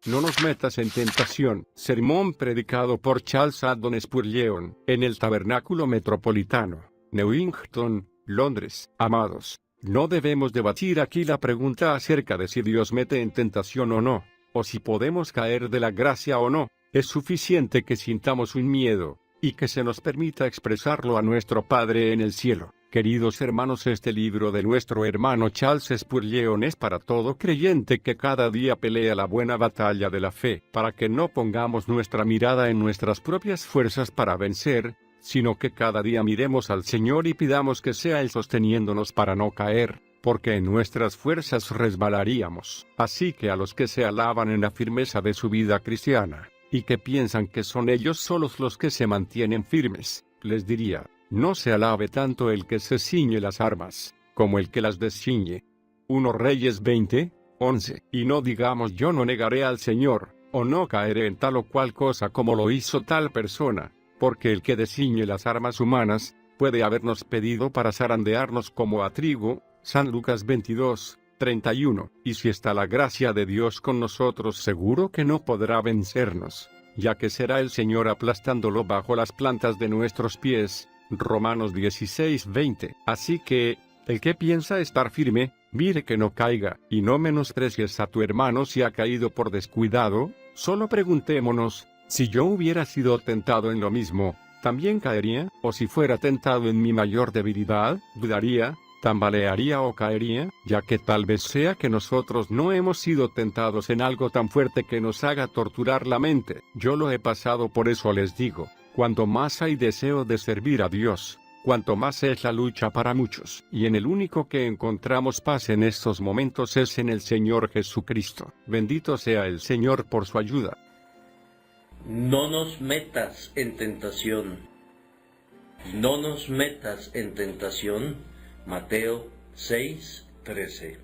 no nos metas en tentación. Sermón predicado por Charles Haddon Spurgeon, en el Tabernáculo Metropolitano, Newington, Londres. Amados, no debemos debatir aquí la pregunta acerca de si Dios mete en tentación o no, o si podemos caer de la gracia o no. Es suficiente que sintamos un miedo, y que se nos permita expresarlo a nuestro Padre en el cielo. Queridos hermanos, este libro de nuestro hermano Charles Spurgeon es para todo creyente que cada día pelea la buena batalla de la fe, para que no pongamos nuestra mirada en nuestras propias fuerzas para vencer, sino que cada día miremos al Señor y pidamos que sea Él sosteniéndonos para no caer, porque en nuestras fuerzas resbalaríamos. Así que a los que se alaban en la firmeza de su vida cristiana, y que piensan que son ellos solos los que se mantienen firmes, les diría: no se alabe tanto el que se ciñe las armas, como el que las desciñe. 1 Reyes 20:11. Y no digamos yo no negaré al Señor, o no caeré en tal o cual cosa como lo hizo tal persona, porque el que desciñe las armas humanas, puede habernos pedido para zarandearnos como a trigo. San Lucas 22:31. Y si está la gracia de Dios con nosotros, seguro que no podrá vencernos, ya que será el Señor aplastándolo bajo las plantas de nuestros pies. Romanos 16:20. Así que, el que piensa estar firme, mire que no caiga, y no menosprecies a tu hermano si ha caído por descuidado. Solo preguntémonos: si yo hubiera sido tentado en lo mismo, ¿también caería? ¿O si fuera tentado en mi mayor debilidad, dudaría, tambalearía o caería? Ya que tal vez sea que nosotros no hemos sido tentados en algo tan fuerte que nos haga torturar la mente. Yo lo he pasado, por eso les digo: cuanto más hay deseo de servir a Dios, cuanto más es la lucha para muchos. Y en el único que encontramos paz en estos momentos es en el Señor Jesucristo. Bendito sea el Señor por su ayuda. No nos metas en tentación. No nos metas en tentación. Mateo 6:13.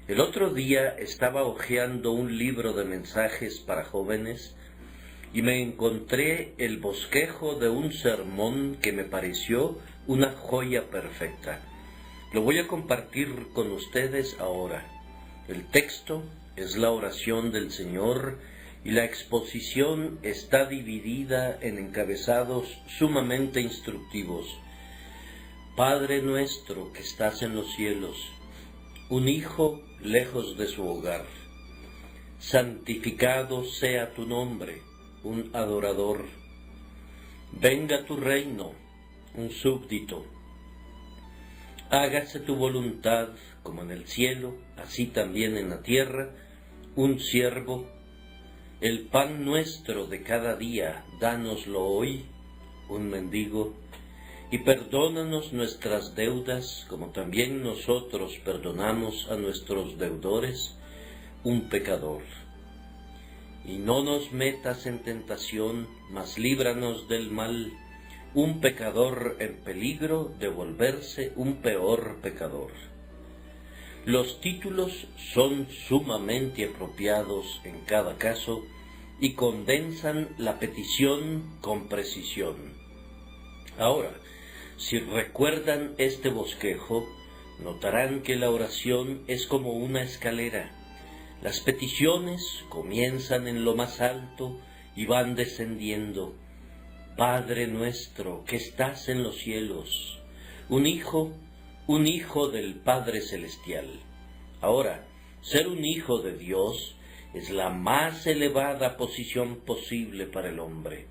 El otro día estaba hojeando un libro de mensajes para jóvenes y me encontré el bosquejo de un sermón que me pareció una joya perfecta. Lo voy a compartir con ustedes ahora. El texto es la oración del Señor y la exposición está dividida en encabezados sumamente instructivos. Padre nuestro que estás en los cielos, un hijo lejos de su hogar, santificado sea tu nombre, un adorador. Venga tu reino, un súbdito. Hágase tu voluntad, como en el cielo, así también en la tierra, un siervo. El pan nuestro de cada día, dánoslo hoy, un mendigo. Y perdónanos nuestras deudas, como también nosotros perdonamos a nuestros deudores, un pecador. Y no nos metas en tentación, mas líbranos del mal, un pecador en peligro de volverse un peor pecador. Los títulos son sumamente apropiados en cada caso y condensan la petición con precisión. Ahora, si recuerdan este bosquejo, notarán que la oración es como una escalera. Las peticiones comienzan en lo más alto y van descendiendo. Padre nuestro que estás en los cielos, un hijo del Padre Celestial. Ahora, ser un hijo de Dios es la más elevada posición posible para el hombre.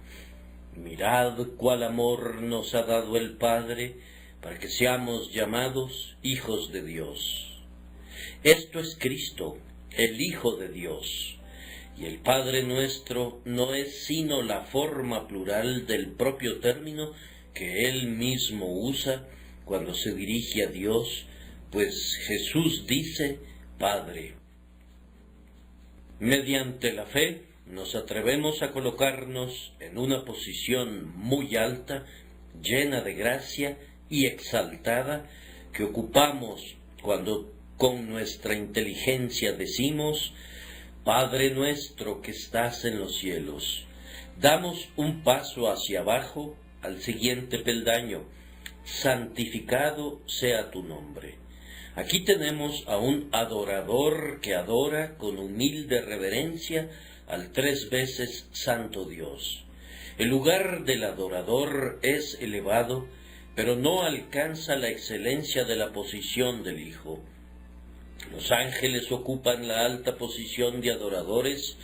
Mirad cuál amor nos ha dado el Padre para que seamos llamados hijos de Dios. Esto es Cristo, el Hijo de Dios, y el Padre nuestro no es sino la forma plural del propio término que Él mismo usa cuando se dirige a Dios, pues Jesús dice Padre. Mediante la fe nos atrevemos a colocarnos en una posición muy alta, llena de gracia y exaltada, que ocupamos cuando con nuestra inteligencia decimos: Padre nuestro que estás en los cielos. Damos un paso hacia abajo al siguiente peldaño: santificado sea tu nombre. Aquí tenemos a un adorador que adora con humilde reverencia al 3 veces santo Dios. El lugar del adorador es elevado, pero no alcanza la excelencia de la posición del Hijo. Los ángeles ocupan la alta posición de adoradores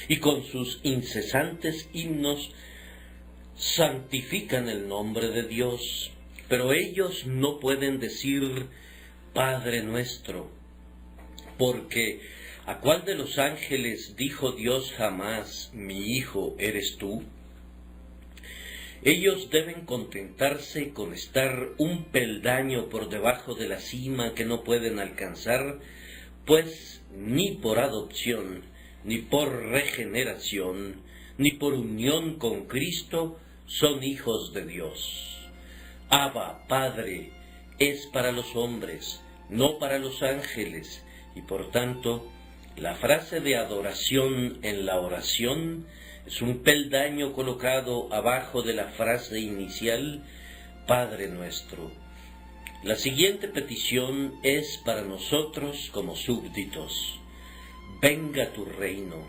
y con sus incesantes himnos santifican el nombre de Dios, pero ellos no pueden decir Padre nuestro, porque ¿a cuál de los ángeles dijo Dios jamás, mi Hijo eres tú? Ellos deben contentarse con estar un peldaño por debajo de la cima que no pueden alcanzar, pues ni por adopción, ni por regeneración, ni por unión con Cristo son hijos de Dios. Abba, Padre, es para los hombres, no para los ángeles, y por tanto, la frase de adoración en la oración es un peldaño colocado abajo de la frase inicial, Padre nuestro. La siguiente petición es para nosotros como súbditos. Venga tu reino.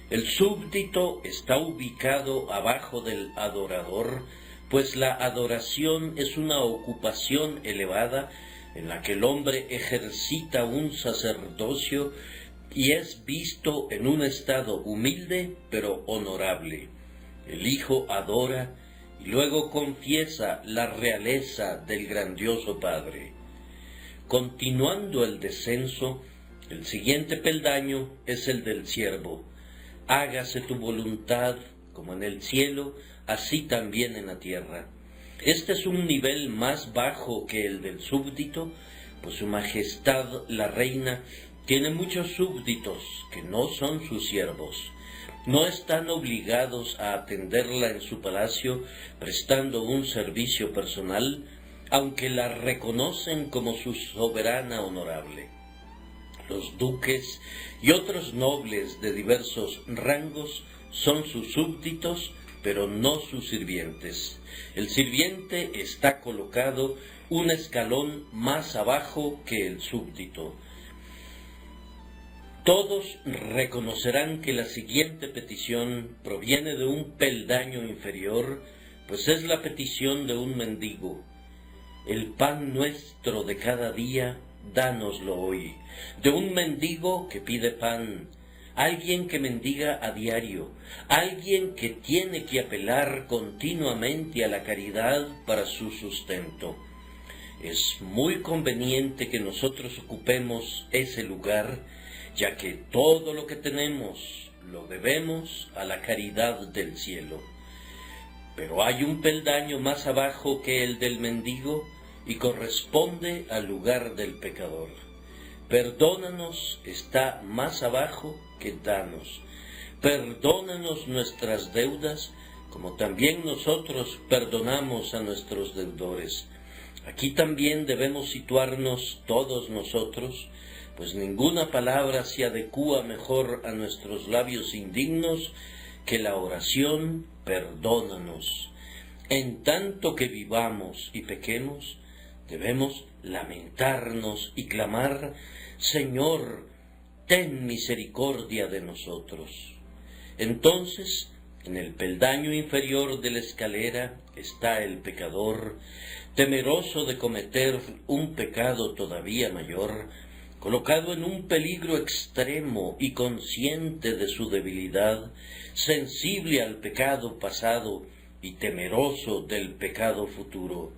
El súbdito está ubicado abajo del adorador, pues la adoración es una ocupación elevada en la que el hombre ejercita un sacerdocio y es visto en un estado humilde pero honorable. El Hijo adora y luego confiesa la realeza del grandioso Padre. Continuando el descenso, el siguiente peldaño es el del siervo. Hágase tu voluntad, como en el cielo, así también en la tierra. Este es un nivel más bajo que el del súbdito, pues su majestad la reina tiene muchos súbditos que no son sus siervos. No están obligados a atenderla en su palacio prestando un servicio personal, aunque la reconocen como su soberana honorable. Los duques y otros nobles de diversos rangos son sus súbditos, pero no sus sirvientes. El sirviente está colocado un escalón más abajo que el súbdito. Todos reconocerán que la siguiente petición proviene de un peldaño inferior, pues es la petición de un mendigo. El pan nuestro de cada día, dánoslo hoy. De un mendigo que pide pan, alguien que mendiga a diario, alguien que tiene que apelar continuamente a la caridad para su sustento. Es muy conveniente que nosotros ocupemos ese lugar, ya que todo lo que tenemos lo debemos a la caridad del cielo. Pero hay un peldaño más abajo que el del mendigo y corresponde al lugar del pecador. Perdónanos está más abajo que danos. Perdónanos nuestras deudas, como también nosotros perdonamos a nuestros deudores. Aquí también debemos situarnos todos nosotros, pues ninguna palabra se adecúa mejor a nuestros labios indignos que la oración perdónanos. En tanto que vivamos y pequemos, debemos lamentarnos y clamar, Señor, ten misericordia de nosotros. Entonces, en el peldaño inferior de la escalera está el pecador, temeroso de cometer un pecado todavía mayor, colocado en un peligro extremo y consciente de su debilidad, sensible al pecado pasado y temeroso del pecado futuro.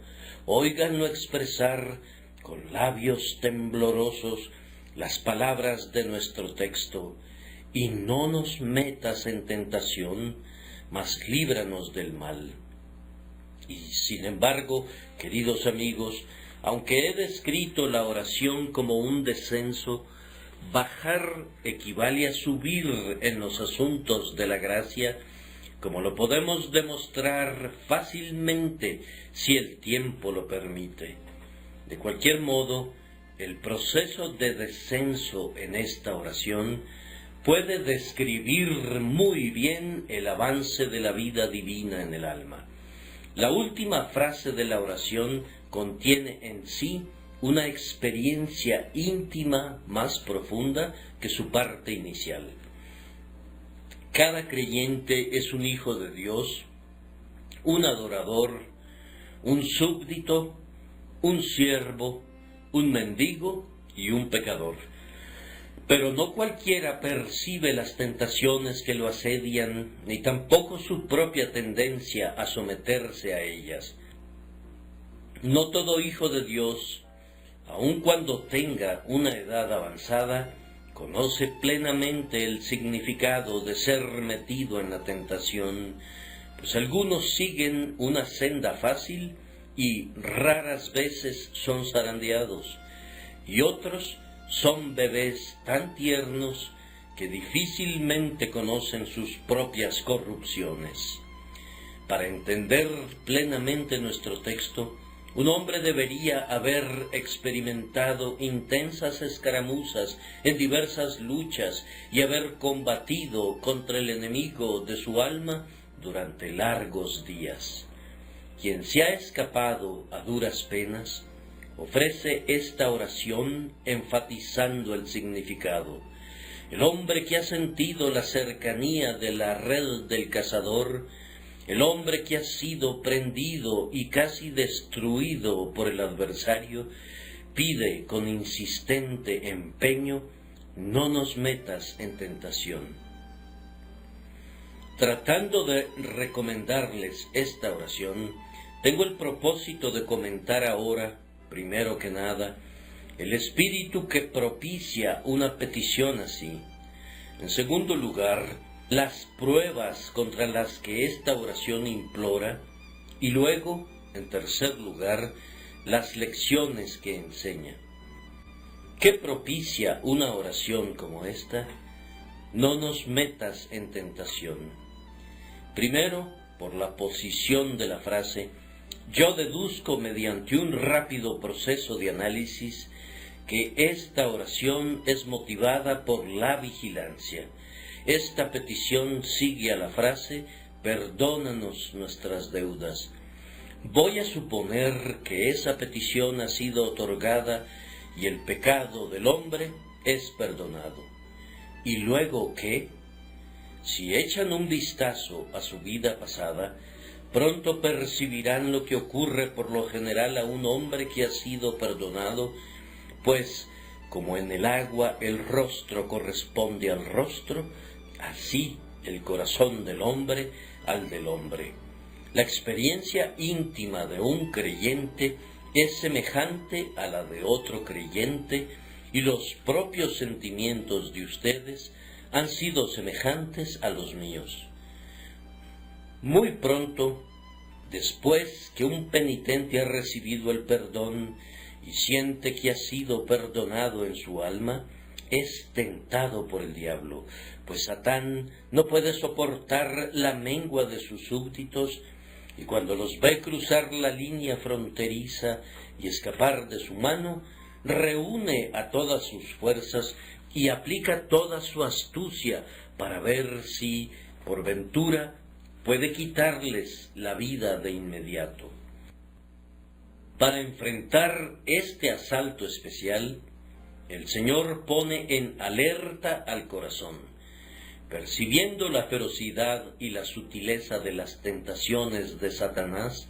Óiganlo expresar con labios temblorosos las palabras de nuestro texto: y no nos metas en tentación, mas líbranos del mal. Y sin embargo, queridos amigos, aunque he descrito la oración como un descenso, bajar equivale a subir en los asuntos de la gracia, como lo podemos demostrar fácilmente si el tiempo lo permite. De cualquier modo, el proceso de descenso en esta oración puede describir muy bien el avance de la vida divina en el alma. La última frase de la oración contiene en sí una experiencia íntima más profunda que su parte inicial. Cada creyente es un hijo de Dios, un adorador, un súbdito, un siervo, un mendigo y un pecador. Pero no cualquiera percibe las tentaciones que lo asedian, ni tampoco su propia tendencia a someterse a ellas. No todo hijo de Dios, aun cuando tenga una edad avanzada, conoce plenamente el significado de ser metido en la tentación, pues algunos siguen una senda fácil y raras veces son zarandeados, y otros son bebés tan tiernos que difícilmente conocen sus propias corrupciones. Para entender plenamente nuestro texto, un hombre debería haber experimentado intensas escaramuzas en diversas luchas y haber combatido contra el enemigo de su alma durante largos días. Quien se ha escapado a duras penas, ofrece esta oración enfatizando el significado. El hombre que ha sentido la cercanía de la red del cazador, el hombre que ha sido prendido y casi destruido por el adversario, pide con insistente empeño: no nos metas en tentación. Tratando de recomendarles esta oración, tengo el propósito de comentar ahora, primero que nada, el espíritu que propicia una petición así. En segundo lugar, las pruebas contra las que esta oración implora, y luego, en tercer lugar, las lecciones que enseña. ¿Qué propicia una oración como esta? No nos metas en tentación. Primero, por la posición de la frase, yo deduzco mediante un rápido proceso de análisis que esta oración es motivada por la vigilancia. Esta petición sigue a la frase, perdónanos nuestras deudas. Voy a suponer que esa petición ha sido otorgada y el pecado del hombre es perdonado. ¿Y luego qué? Si echan un vistazo a su vida pasada, pronto percibirán lo que ocurre por lo general a un hombre que ha sido perdonado, pues como en el agua el rostro corresponde al rostro, así el corazón del hombre al del hombre. La experiencia íntima de un creyente es semejante a la de otro creyente, y los propios sentimientos de ustedes han sido semejantes a los míos. Muy pronto, después que un penitente ha recibido el perdón y siente que ha sido perdonado en su alma, es tentado por el diablo, pues Satán no puede soportar la mengua de sus súbditos, y cuando los ve cruzar la línea fronteriza y escapar de su mano, reúne a todas sus fuerzas y aplica toda su astucia para ver si, por ventura, puede quitarles la vida de inmediato. Para enfrentar este asalto especial, el Señor pone en alerta al corazón. Percibiendo la ferocidad y la sutileza de las tentaciones de Satanás,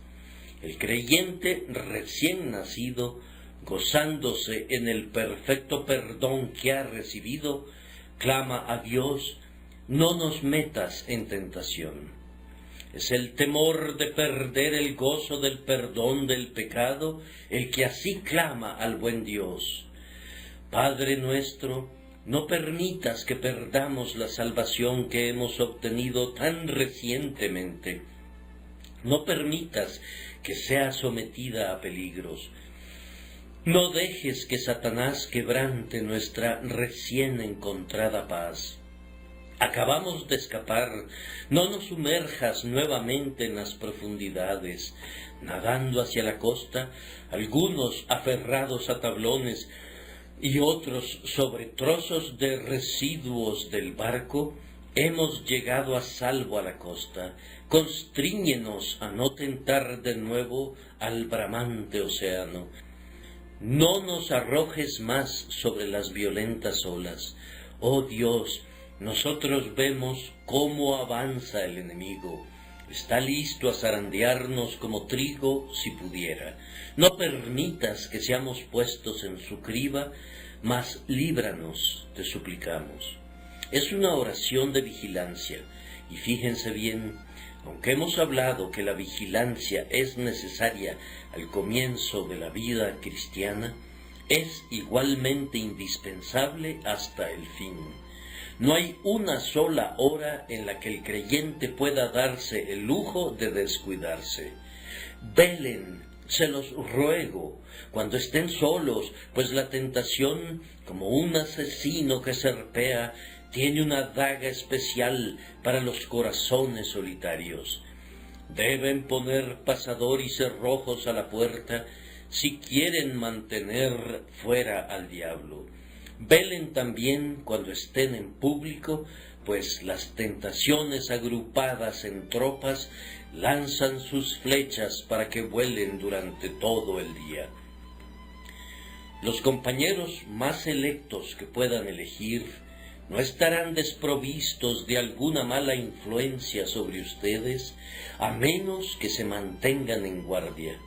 el creyente recién nacido, gozándose en el perfecto perdón que ha recibido, clama a Dios: no nos metas en tentación. Es el temor de perder el gozo del perdón del pecado el que así clama al buen Dios. Padre nuestro, no permitas que perdamos la salvación que hemos obtenido tan recientemente. No permitas que sea sometida a peligros. No dejes que Satanás quebrante nuestra recién encontrada paz. Acabamos de escapar, no nos sumerjas nuevamente en las profundidades. Nadando hacia la costa, algunos aferrados a tablones y otros sobre trozos de residuos del barco, hemos llegado a salvo a la costa. Constríñenos a no tentar de nuevo al bramante océano. No nos arrojes más sobre las violentas olas. Oh Dios, nosotros vemos cómo avanza el enemigo. Está listo a zarandearnos como trigo si pudiera. No permitas que seamos puestos en su criba, mas líbranos, te suplicamos. Es una oración de vigilancia, y fíjense bien, aunque hemos hablado que la vigilancia es necesaria al comienzo de la vida cristiana, es igualmente indispensable hasta el fin. No hay una sola hora en la que el creyente pueda darse el lujo de descuidarse. Velen, se los ruego, cuando estén solos, pues la tentación, como un asesino que serpea, tiene una daga especial para los corazones solitarios. Deben poner pasador y cerrojos a la puerta si quieren mantener fuera al diablo. Velen también cuando estén en público, pues las tentaciones agrupadas en tropas lanzan sus flechas para que vuelen durante todo el día. Los compañeros más selectos que puedan elegir no estarán desprovistos de alguna mala influencia sobre ustedes, a menos que se mantengan en guardia.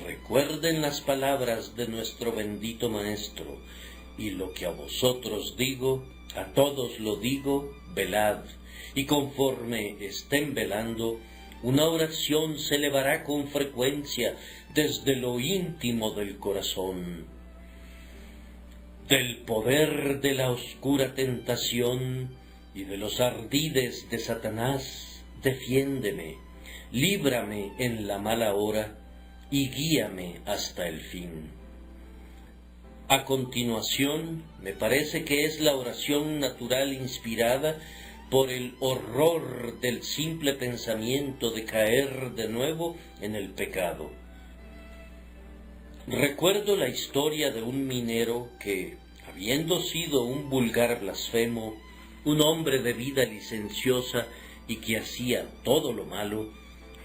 Recuerden las palabras de nuestro bendito Maestro, y lo que a vosotros digo, a todos lo digo, velad, y conforme estén velando, una oración se elevará con frecuencia desde lo íntimo del corazón. Del poder de la oscura tentación y de los ardides de Satanás, defiéndeme, líbrame en la mala hora y guíame hasta el fin. A continuación, me parece que es la oración natural inspirada por el horror del simple pensamiento de caer de nuevo en el pecado. Recuerdo la historia de un minero que, habiendo sido un vulgar blasfemo, un hombre de vida licenciosa y que hacía todo lo malo,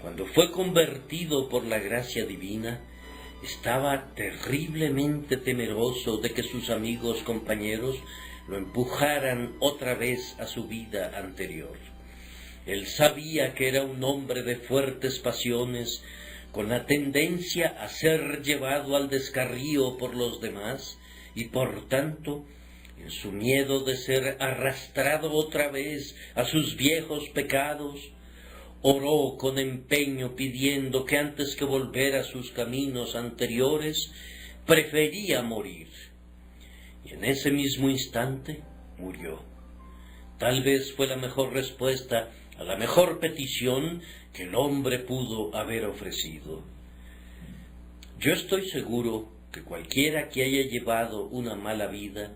cuando fue convertido por la gracia divina, estaba terriblemente temeroso de que sus amigos compañeros lo empujaran otra vez a su vida anterior. Él sabía que era un hombre de fuertes pasiones, con la tendencia a ser llevado al descarrío por los demás, y por tanto, en su miedo de ser arrastrado otra vez a sus viejos pecados, oró con empeño pidiendo que antes que volver a sus caminos anteriores, prefería morir. Y en ese mismo instante murió. Tal vez fue la mejor respuesta a la mejor petición que el hombre pudo haber ofrecido. Yo estoy seguro que cualquiera que haya llevado una mala vida,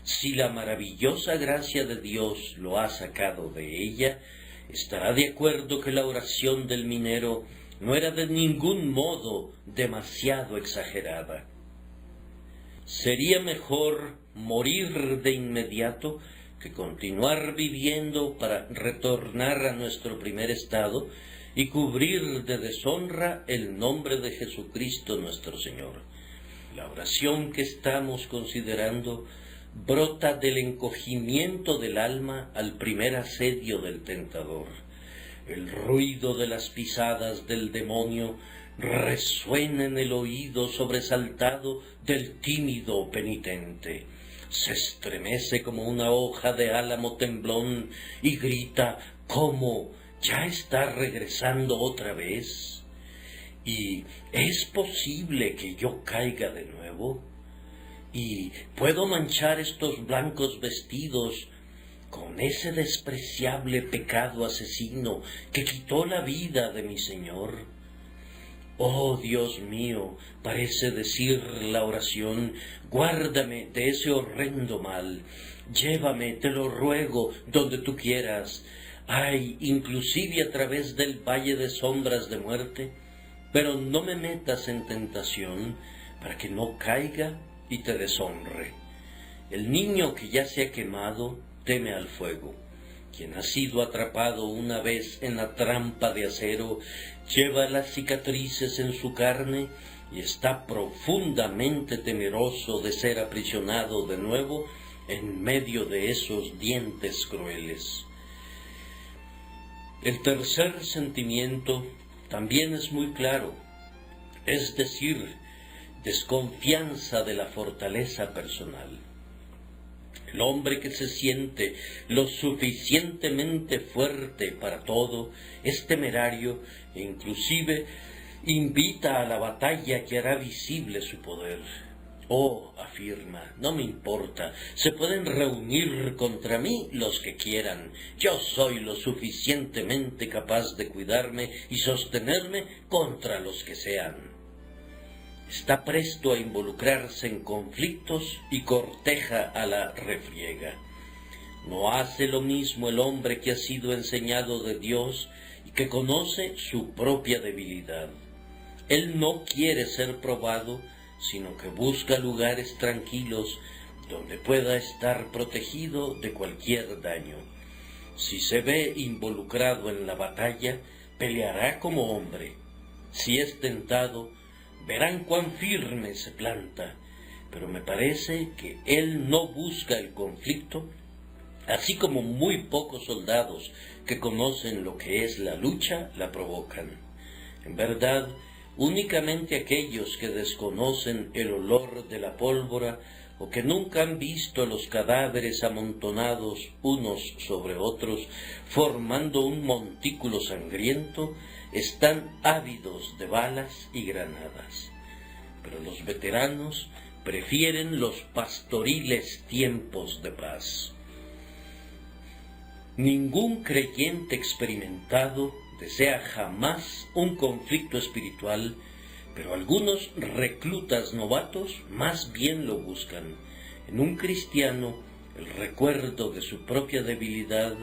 si la maravillosa gracia de Dios lo ha sacado de ella, estará de acuerdo que la oración del minero no era de ningún modo demasiado exagerada. Sería mejor morir de inmediato que continuar viviendo para retornar a nuestro primer estado y cubrir de deshonra el nombre de Jesucristo nuestro Señor. La oración que estamos considerando brota del encogimiento del alma al primer asedio del tentador. El ruido de las pisadas del demonio resuena en el oído sobresaltado del tímido penitente. Se estremece como una hoja de álamo temblón y grita: ¿cómo? ¿Ya está regresando otra vez? ¿Y es posible que yo caiga de nuevo? ¿Y puedo manchar estos blancos vestidos con ese despreciable pecado asesino que quitó la vida de mi Señor? Oh Dios mío, parece decir la oración, guárdame de ese horrendo mal, llévame, te lo ruego, donde tú quieras, ay, inclusive a través del valle de sombras de muerte, pero no me metas en tentación para que no caiga y te deshonre. El niño que ya se ha quemado teme al fuego. Quien ha sido atrapado una vez en la trampa de acero lleva las cicatrices en su carne y está profundamente temeroso de ser aprisionado de nuevo en medio de esos dientes crueles. El tercer sentimiento también es muy claro, es decir, desconfianza de la fortaleza personal. El hombre que se siente lo suficientemente fuerte para todo es temerario e inclusive invita a la batalla que hará visible su poder. Oh, afirma, no me importa, se pueden reunir contra mí los que quieran, yo soy lo suficientemente capaz de cuidarme y sostenerme contra los que sean. Está presto a involucrarse en conflictos y corteja a la refriega. No hace lo mismo el hombre que ha sido enseñado de Dios y que conoce su propia debilidad. Él no quiere ser probado, sino que busca lugares tranquilos donde pueda estar protegido de cualquier daño. Si se ve involucrado en la batalla, peleará como hombre. Si es tentado, verán cuán firme se planta, pero me parece que él no busca el conflicto, así como muy pocos soldados que conocen lo que es la lucha la provocan. En verdad, únicamente aquellos que desconocen el olor de la pólvora o que nunca han visto los cadáveres amontonados unos sobre otros, formando un montículo sangriento, están ávidos de balas y granadas. Pero los veteranos prefieren los pastoriles tiempos de paz. Ningún creyente experimentado desea jamás un conflicto espiritual, pero algunos reclutas novatos más bien lo buscan. En un cristiano, el recuerdo de su propia debilidad,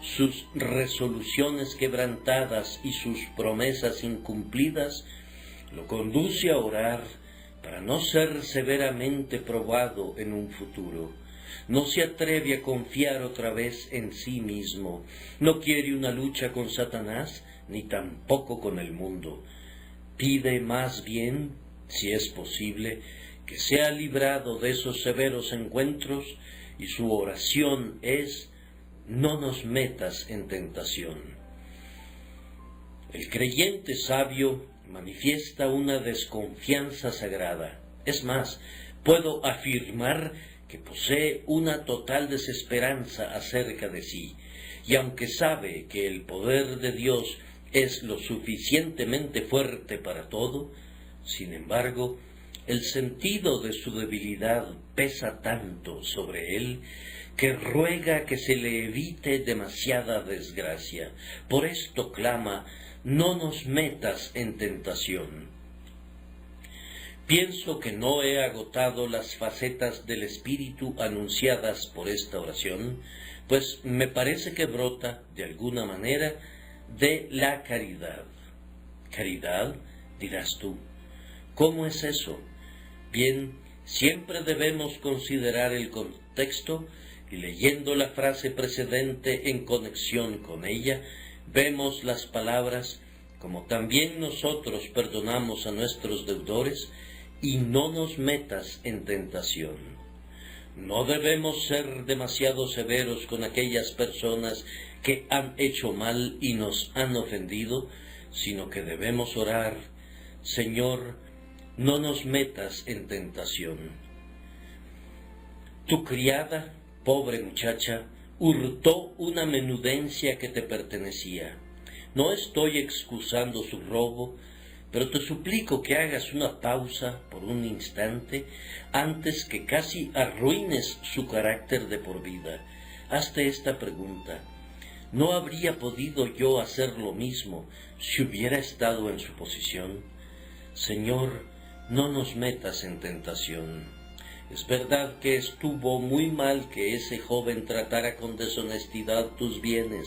sus resoluciones quebrantadas y sus promesas incumplidas, lo conduce a orar para no ser severamente probado en un futuro. No se atreve a confiar otra vez en sí mismo, no quiere una lucha con Satanás, ni tampoco con el mundo. Pide más bien, si es posible, que sea librado de esos severos encuentros, y su oración es: no nos metas en tentación. El creyente sabio manifiesta una desconfianza sagrada. Es más, puedo afirmar que posee una total desesperanza acerca de sí, y aunque sabe que el poder de Dios es lo suficientemente fuerte para todo, sin embargo, el sentido de su debilidad pesa tanto sobre él que ruega que se le evite demasiada desgracia. Por esto clama: no nos metas en tentación. Pienso que no he agotado las facetas del espíritu anunciadas por esta oración, pues me parece que brota, de alguna manera, de la caridad. ¿Caridad?, dirás tú. ¿Cómo es eso? Bien, siempre debemos considerar el contexto, y leyendo la frase precedente en conexión con ella, vemos las palabras: como también nosotros perdonamos a nuestros deudores, y no nos metas en tentación. No debemos ser demasiado severos con aquellas personas que han hecho mal y nos han ofendido, sino que debemos orar: Señor, no nos metas en tentación. Tu criada, pobre muchacha, hurtó una menudencia que te pertenecía. No estoy excusando su robo, pero te suplico que hagas una pausa por un instante antes que casi arruines su carácter de por vida. Hazte esta pregunta: ¿no habría podido yo hacer lo mismo si hubiera estado en su posición? Señor, no nos metas en tentación. Es verdad que estuvo muy mal que ese joven tratara con deshonestidad tus bienes.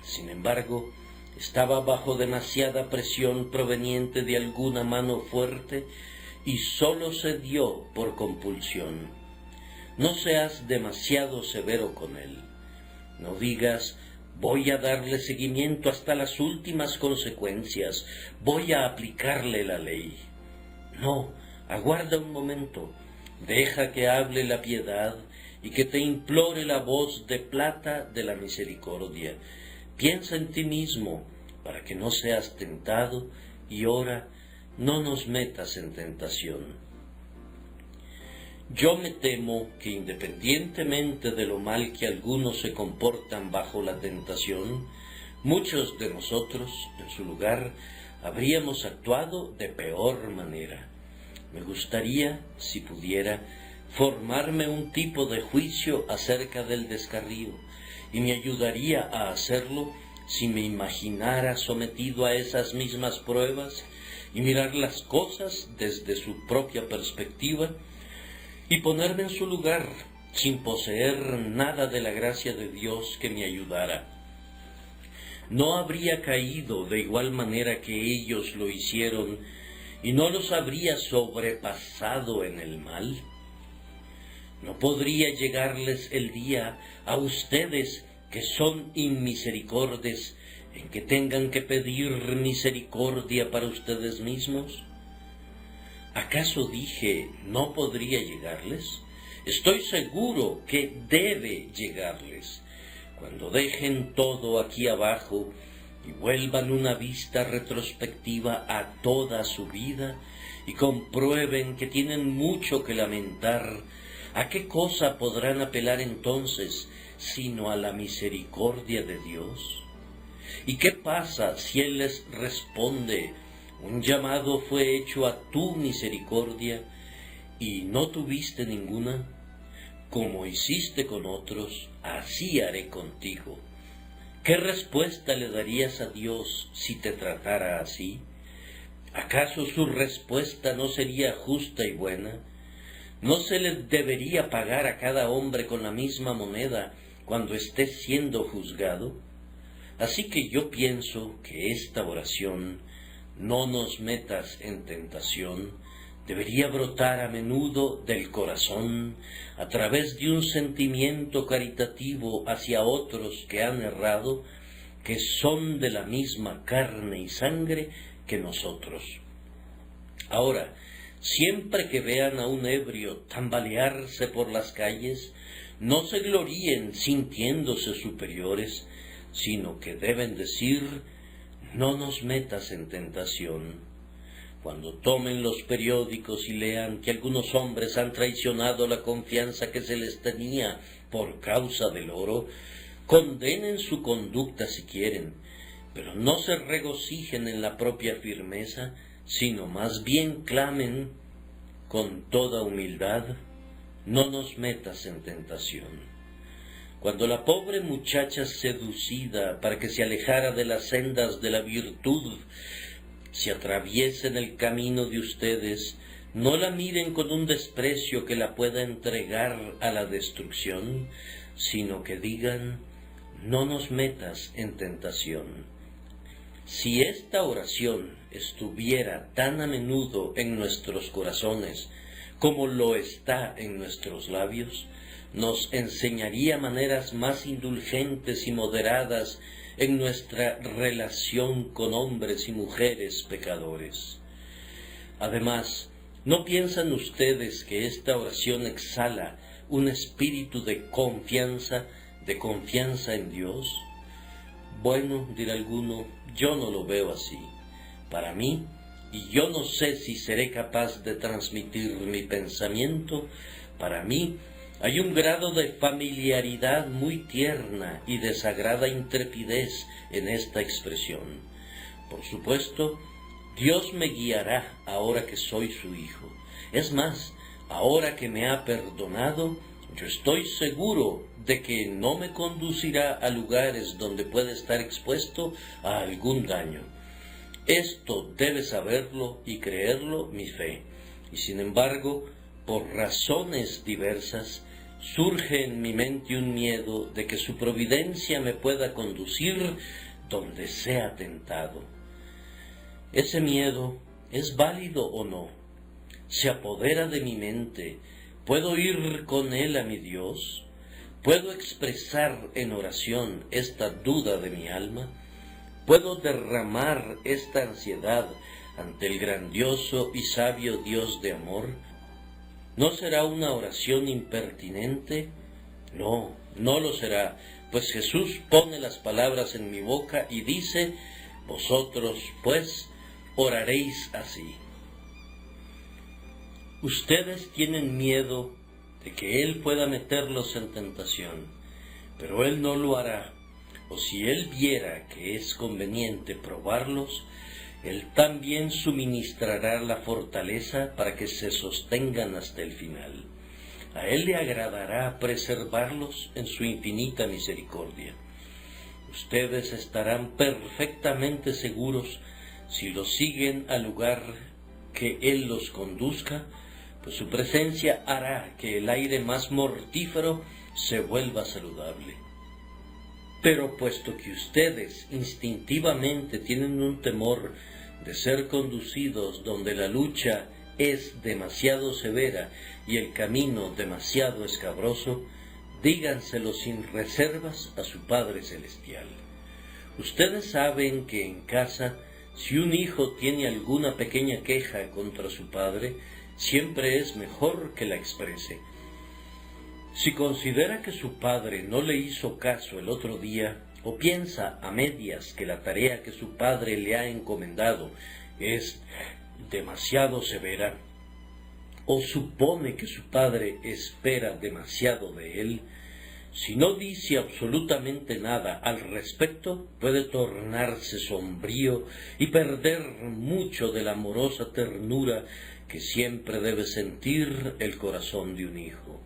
Sin embargo, estaba bajo demasiada presión proveniente de alguna mano fuerte y sólo se dio por compulsión. No seas demasiado severo con él. No digas: voy a darle seguimiento hasta las últimas consecuencias, voy a aplicarle la ley. No, aguarda un momento, deja que hable la piedad y que te implore la voz de plata de la misericordia. Piensa en ti mismo, para que no seas tentado, y ora, no nos metas en tentación. Yo me temo que independientemente de lo mal que algunos se comportan bajo la tentación, muchos de nosotros, en su lugar, habríamos actuado de peor manera. Me gustaría, si pudiera, formarme un tipo de juicio acerca del descarrío, y me ayudaría a hacerlo si me imaginara sometido a esas mismas pruebas y mirar las cosas desde su propia perspectiva y ponerme en su lugar sin poseer nada de la gracia de Dios que me ayudara. ¿No habría caído de igual manera que ellos lo hicieron y no los habría sobrepasado en el mal? ¿No podría llegarles el día a ustedes que son inmisericordes en que tengan que pedir misericordia para ustedes mismos? ¿Acaso dije no podría llegarles? Estoy seguro que debe llegarles. Cuando dejen todo aquí abajo y vuelvan una vista retrospectiva a toda su vida y comprueben que tienen mucho que lamentar, ¿a qué cosa podrán apelar entonces sino a la misericordia de Dios? ¿Y qué pasa si Él les responde: un llamado fue hecho a tu misericordia y no tuviste ninguna? Como hiciste con otros, así haré contigo. ¿Qué respuesta le darías a Dios si te tratara así? ¿Acaso su respuesta no sería justa y buena? ¿No se le debería pagar a cada hombre con la misma moneda cuando esté siendo juzgado? Así que yo pienso que esta oración, no nos metas en tentación, debería brotar a menudo del corazón a través de un sentimiento caritativo hacia otros que han errado, que son de la misma carne y sangre que nosotros. Ahora, siempre que vean a un ebrio tambalearse por las calles, no se gloríen sintiéndose superiores, sino que deben decir: no nos metas en tentación. Cuando tomen los periódicos y lean que algunos hombres han traicionado la confianza que se les tenía por causa del oro, condenen su conducta si quieren, pero no se regocijen en la propia firmeza, sino más bien clamen con toda humildad: no nos metas en tentación. Cuando la pobre muchacha seducida para que se alejara de las sendas de la virtud se atraviese en el camino de ustedes, no la miren con un desprecio que la pueda entregar a la destrucción, sino que digan: no nos metas en tentación. Si esta oración estuviera tan a menudo en nuestros corazones como lo está en nuestros labios, nos enseñaría maneras más indulgentes y moderadas en nuestra relación con hombres y mujeres pecadores. Además, ¿no piensan ustedes que esta oración exhala un espíritu de confianza en Dios? Bueno, dirá alguno, yo no lo veo así. Para mí, y yo no sé si seré capaz de transmitir mi pensamiento, para mí hay un grado de familiaridad muy tierna y de sagrada intrepidez en esta expresión. Por supuesto, Dios me guiará ahora que soy su hijo. Es más, ahora que me ha perdonado, yo estoy seguro de que no me conducirá a lugares donde pueda estar expuesto a algún daño. Esto debe saberlo y creerlo mi fe, y sin embargo, por razones diversas, surge en mi mente un miedo de que su providencia me pueda conducir donde sea tentado. Ese miedo, ¿es válido o no? Se apodera de mi mente. ¿Puedo ir con él a mi Dios? ¿Puedo expresar en oración esta duda de mi alma? ¿Puedo derramar esta ansiedad ante el grandioso y sabio Dios de amor? ¿No será una oración impertinente? No, no lo será, pues Jesús pone las palabras en mi boca y dice: vosotros, pues, oraréis así. Ustedes tienen miedo de que Él pueda meterlos en tentación, pero Él no lo hará, o si Él viera que es conveniente probarlos, Él también suministrará la fortaleza para que se sostengan hasta el final. A Él le agradará preservarlos en su infinita misericordia. Ustedes estarán perfectamente seguros si los siguen al lugar que Él los conduzca, pues su presencia hará que el aire más mortífero se vuelva saludable. Pero puesto que ustedes instintivamente tienen un temor de ser conducidos donde la lucha es demasiado severa y el camino demasiado escabroso, díganselo sin reservas a su Padre Celestial. Ustedes saben que en casa, si un hijo tiene alguna pequeña queja contra su padre, siempre es mejor que la exprese. Si considera que su padre no le hizo caso el otro día, o piensa a medias que la tarea que su padre le ha encomendado es demasiado severa, o supone que su padre espera demasiado de él, si no dice absolutamente nada al respecto, puede tornarse sombrío y perder mucho de la amorosa ternura que siempre debe sentir el corazón de un hijo.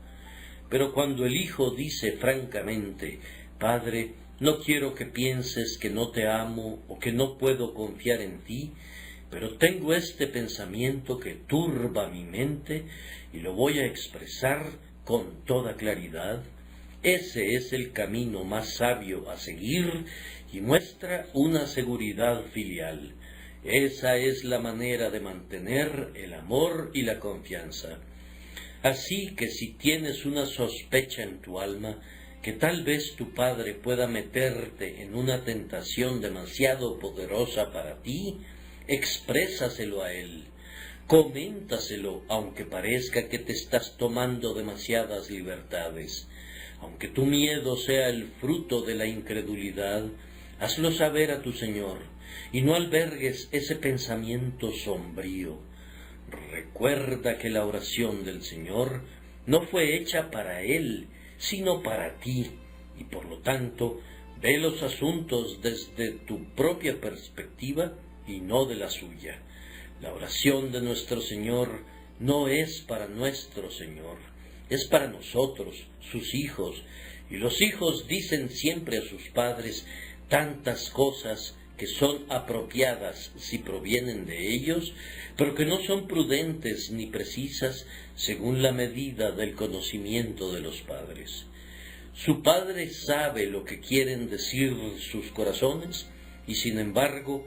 Pero cuando el hijo dice francamente: Padre, no quiero que pienses que no te amo o que no puedo confiar en ti, pero tengo este pensamiento que turba mi mente y lo voy a expresar con toda claridad, ese es el camino más sabio a seguir y muestra una seguridad filial. Esa es la manera de mantener el amor y la confianza. Así que si tienes una sospecha en tu alma que tal vez tu padre pueda meterte en una tentación demasiado poderosa para ti, exprésaselo a él. Coméntaselo aunque parezca que te estás tomando demasiadas libertades. Aunque tu miedo sea el fruto de la incredulidad, hazlo saber a tu Señor, y no albergues ese pensamiento sombrío. Recuerda que la oración del Señor no fue hecha para Él, sino para ti, y por lo tanto, ve los asuntos desde tu propia perspectiva y no de la suya. La oración de nuestro Señor no es para nuestro Señor, es para nosotros, sus hijos, y los hijos dicen siempre a sus padres tantas cosas que son apropiadas si provienen de ellos, pero que no son prudentes ni precisas según la medida del conocimiento de los padres. Su padre sabe lo que quieren decir sus corazones, y sin embargo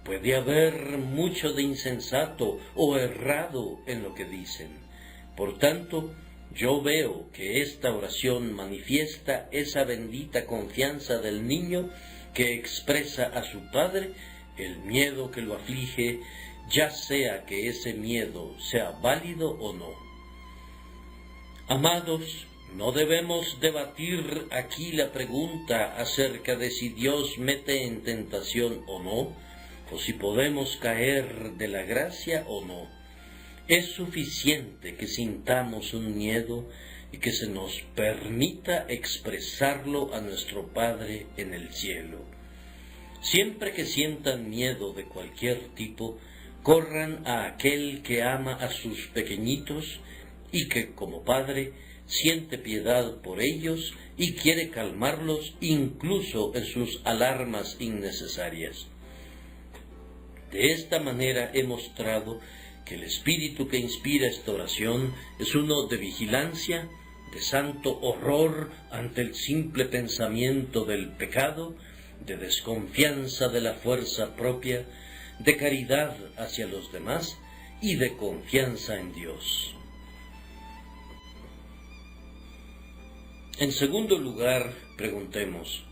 puede haber mucho de insensato o errado en lo que dicen. Por tanto, yo veo que esta oración manifiesta esa bendita confianza del niño que expresa a su padre el miedo que lo aflige, ya sea que ese miedo sea válido o no. Amados, no debemos debatir aquí la pregunta acerca de si Dios mete en tentación o no, o si podemos caer de la gracia o no. Es suficiente que sintamos un miedo y que se nos permita expresarlo a nuestro Padre en el cielo. Siempre que sientan miedo de cualquier tipo, corran a aquel que ama a sus pequeñitos y que, como Padre, siente piedad por ellos y quiere calmarlos incluso en sus alarmas innecesarias. De esta manera he mostrado que el espíritu que inspira esta oración es uno de vigilancia, de santo horror ante el simple pensamiento del pecado, de desconfianza de la fuerza propia, de caridad hacia los demás y de confianza en Dios. En segundo lugar, preguntemos: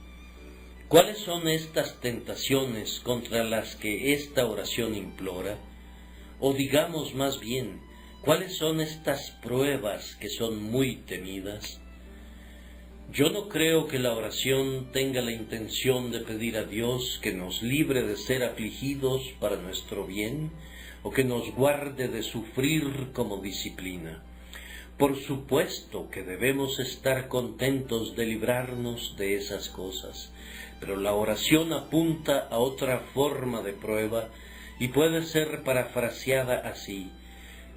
¿Cuáles son estas tentaciones contra las que esta oración implora? O digamos más bien, ¿cuáles son estas pruebas que son muy temidas? Yo no creo que la oración tenga la intención de pedir a Dios que nos libre de ser afligidos para nuestro bien, o que nos guarde de sufrir como disciplina. Por supuesto que debemos estar contentos de librarnos de esas cosas, pero la oración apunta a otra forma de prueba y puede ser parafraseada así: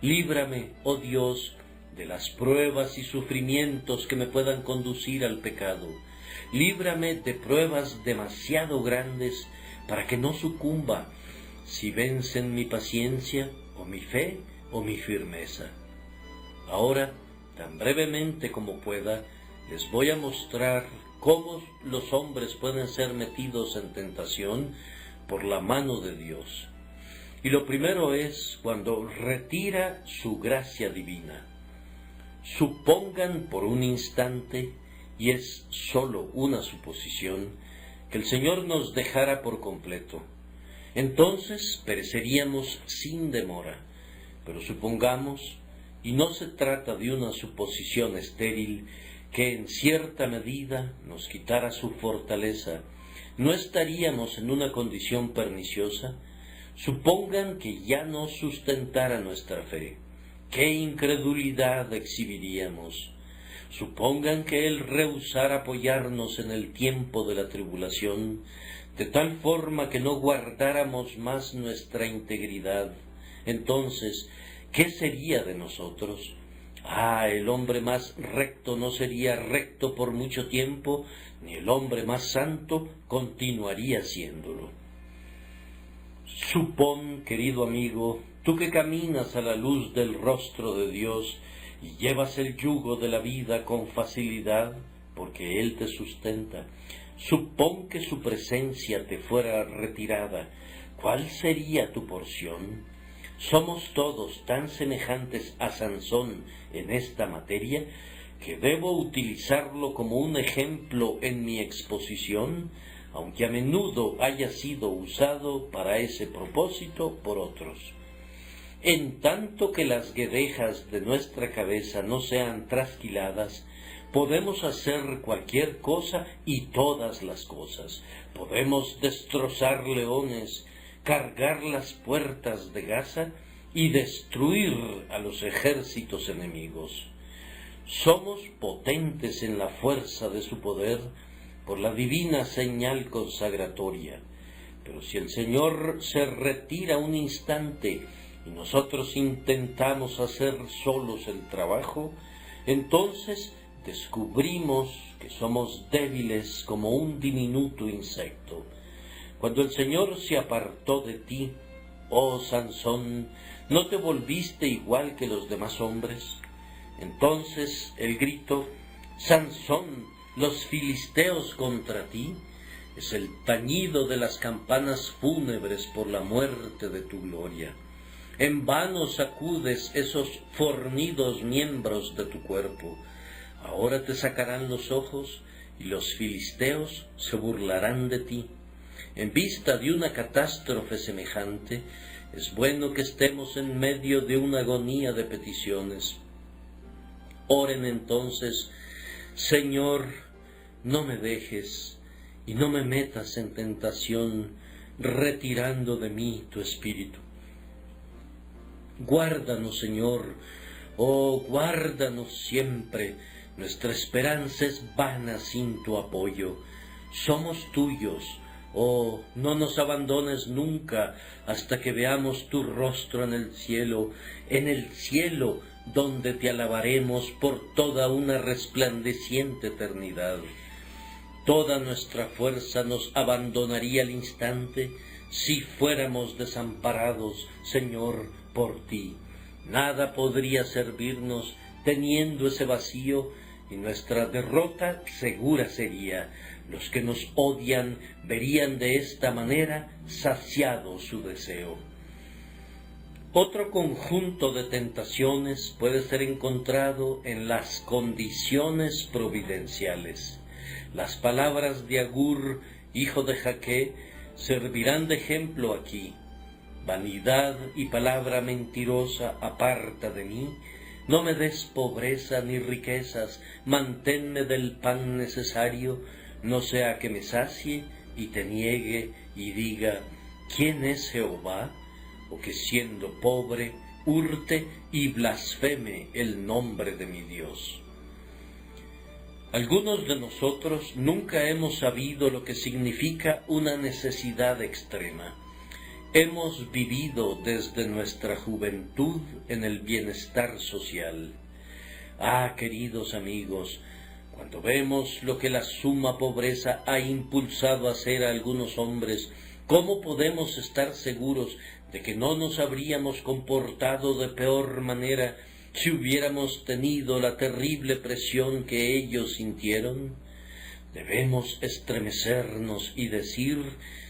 líbrame, oh Dios, de las pruebas y sufrimientos que me puedan conducir al pecado. Líbrame de pruebas demasiado grandes para que no sucumba, si vencen mi paciencia, o mi fe, o mi firmeza. Ahora, tan brevemente como pueda, les voy a mostrar cómo los hombres pueden ser metidos en tentación por la mano de Dios. Y lo primero es cuando retira su gracia divina. Supongan por un instante, y es sólo una suposición, que el Señor nos dejara por completo. Entonces pereceríamos sin demora, pero supongamos, y no se trata de una suposición estéril, que en cierta medida nos quitara su fortaleza, ¿no estaríamos en una condición perniciosa? Supongan que ya no sustentara nuestra fe. ¿Qué incredulidad exhibiríamos? Supongan que Él rehusara apoyarnos en el tiempo de la tribulación, de tal forma que no guardáramos más nuestra integridad. Entonces, ¿qué sería de nosotros? El hombre más recto no sería recto por mucho tiempo, ni el hombre más santo continuaría siéndolo. Supón, querido amigo, tú que caminas a la luz del rostro de Dios y llevas el yugo de la vida con facilidad, porque Él te sustenta. Supón que su presencia te fuera retirada. ¿Cuál sería tu porción? Somos todos tan semejantes a Sansón en esta materia que debo utilizarlo como un ejemplo en mi exposición, aunque a menudo haya sido usado para ese propósito por otros. En tanto que las guedejas de nuestra cabeza no sean trasquiladas, podemos hacer cualquier cosa y todas las cosas. Podemos destrozar leones, cargar las puertas de Gaza y destruir a los ejércitos enemigos. Somos potentes en la fuerza de su poder por la divina señal consagratoria. Pero si el Señor se retira un instante y nosotros intentamos hacer solos el trabajo, entonces descubrimos que somos débiles como un diminuto insecto. Cuando el Señor se apartó de ti, oh Sansón, ¿no te volviste igual que los demás hombres? Entonces el grito, Sansón, los filisteos contra ti, es el tañido de las campanas fúnebres por la muerte de tu gloria. En vano sacudes esos fornidos miembros de tu cuerpo. Ahora te sacarán los ojos y los filisteos se burlarán de ti. En vista de una catástrofe semejante, es bueno que estemos en medio de una agonía de peticiones. Oren entonces, Señor, no me dejes y no me metas en tentación, retirando de mí tu espíritu. Guárdanos, Señor, guárdanos siempre. Nuestra esperanza es vana sin tu apoyo. Somos tuyos. No nos abandones nunca hasta que veamos tu rostro en el cielo donde te alabaremos por toda una resplandeciente eternidad. Toda nuestra fuerza nos abandonaría al instante si fuéramos desamparados, Señor, por ti. Nada podría servirnos teniendo ese vacío, y nuestra derrota segura sería. Los que nos odian verían de esta manera saciado su deseo. Otro conjunto de tentaciones puede ser encontrado en las condiciones providenciales. Las palabras de Agur hijo de Jaque, servirán de ejemplo aquí. Vanidad y palabra mentirosa aparta de mí. No me des pobreza ni riquezas, manténme del pan necesario, no sea que me sacie y te niegue y diga, ¿quién es Jehová? O que siendo pobre, hurte y blasfeme el nombre de mi Dios. Algunos de nosotros nunca hemos sabido lo que significa una necesidad extrema. Hemos vivido desde nuestra juventud en el bienestar social. Ah, queridos amigos, cuando vemos lo que la suma pobreza ha impulsado a hacer a algunos hombres, ¿cómo podemos estar seguros de que no nos habríamos comportado de peor manera si hubiéramos tenido la terrible presión que ellos sintieron? Debemos estremecernos y decir,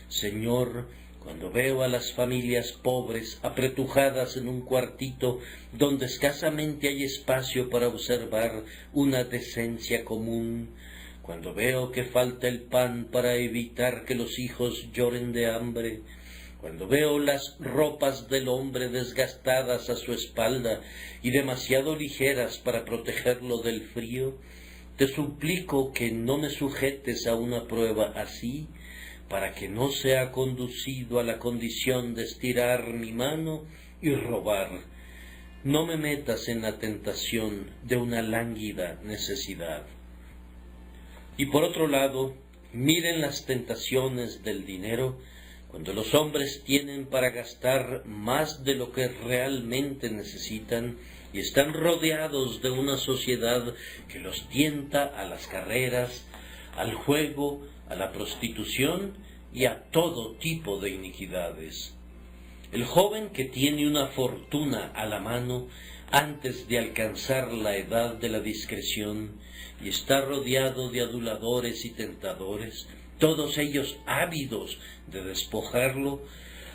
Señor, cuando veo a las familias pobres apretujadas en un cuartito donde escasamente hay espacio para observar una decencia común, cuando veo que falta el pan para evitar que los hijos lloren de hambre, cuando veo las ropas del hombre desgastadas a su espalda y demasiado ligeras para protegerlo del frío, te suplico que no me sujetes a una prueba así, para que no sea conducido a la condición de estirar mi mano y robar. No me metas en la tentación de una lánguida necesidad. Y por otro lado, miren las tentaciones del dinero cuando los hombres tienen para gastar más de lo que realmente necesitan y están rodeados de una sociedad que los tienta a las carreras, al juego, a la prostitución y a todo tipo de iniquidades. El joven que tiene una fortuna a la mano antes de alcanzar la edad de la discreción y está rodeado de aduladores y tentadores, todos ellos ávidos de despojarlo,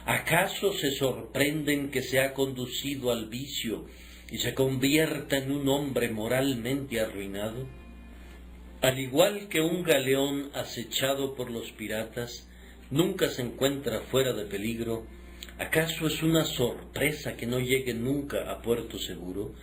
¿acaso se sorprenden que se ha conducido al vicio y se convierta en un hombre moralmente arruinado? Al igual que un galeón acechado por los piratas nunca se encuentra fuera de peligro, ¿acaso es una sorpresa que no llegue nunca a puerto seguro?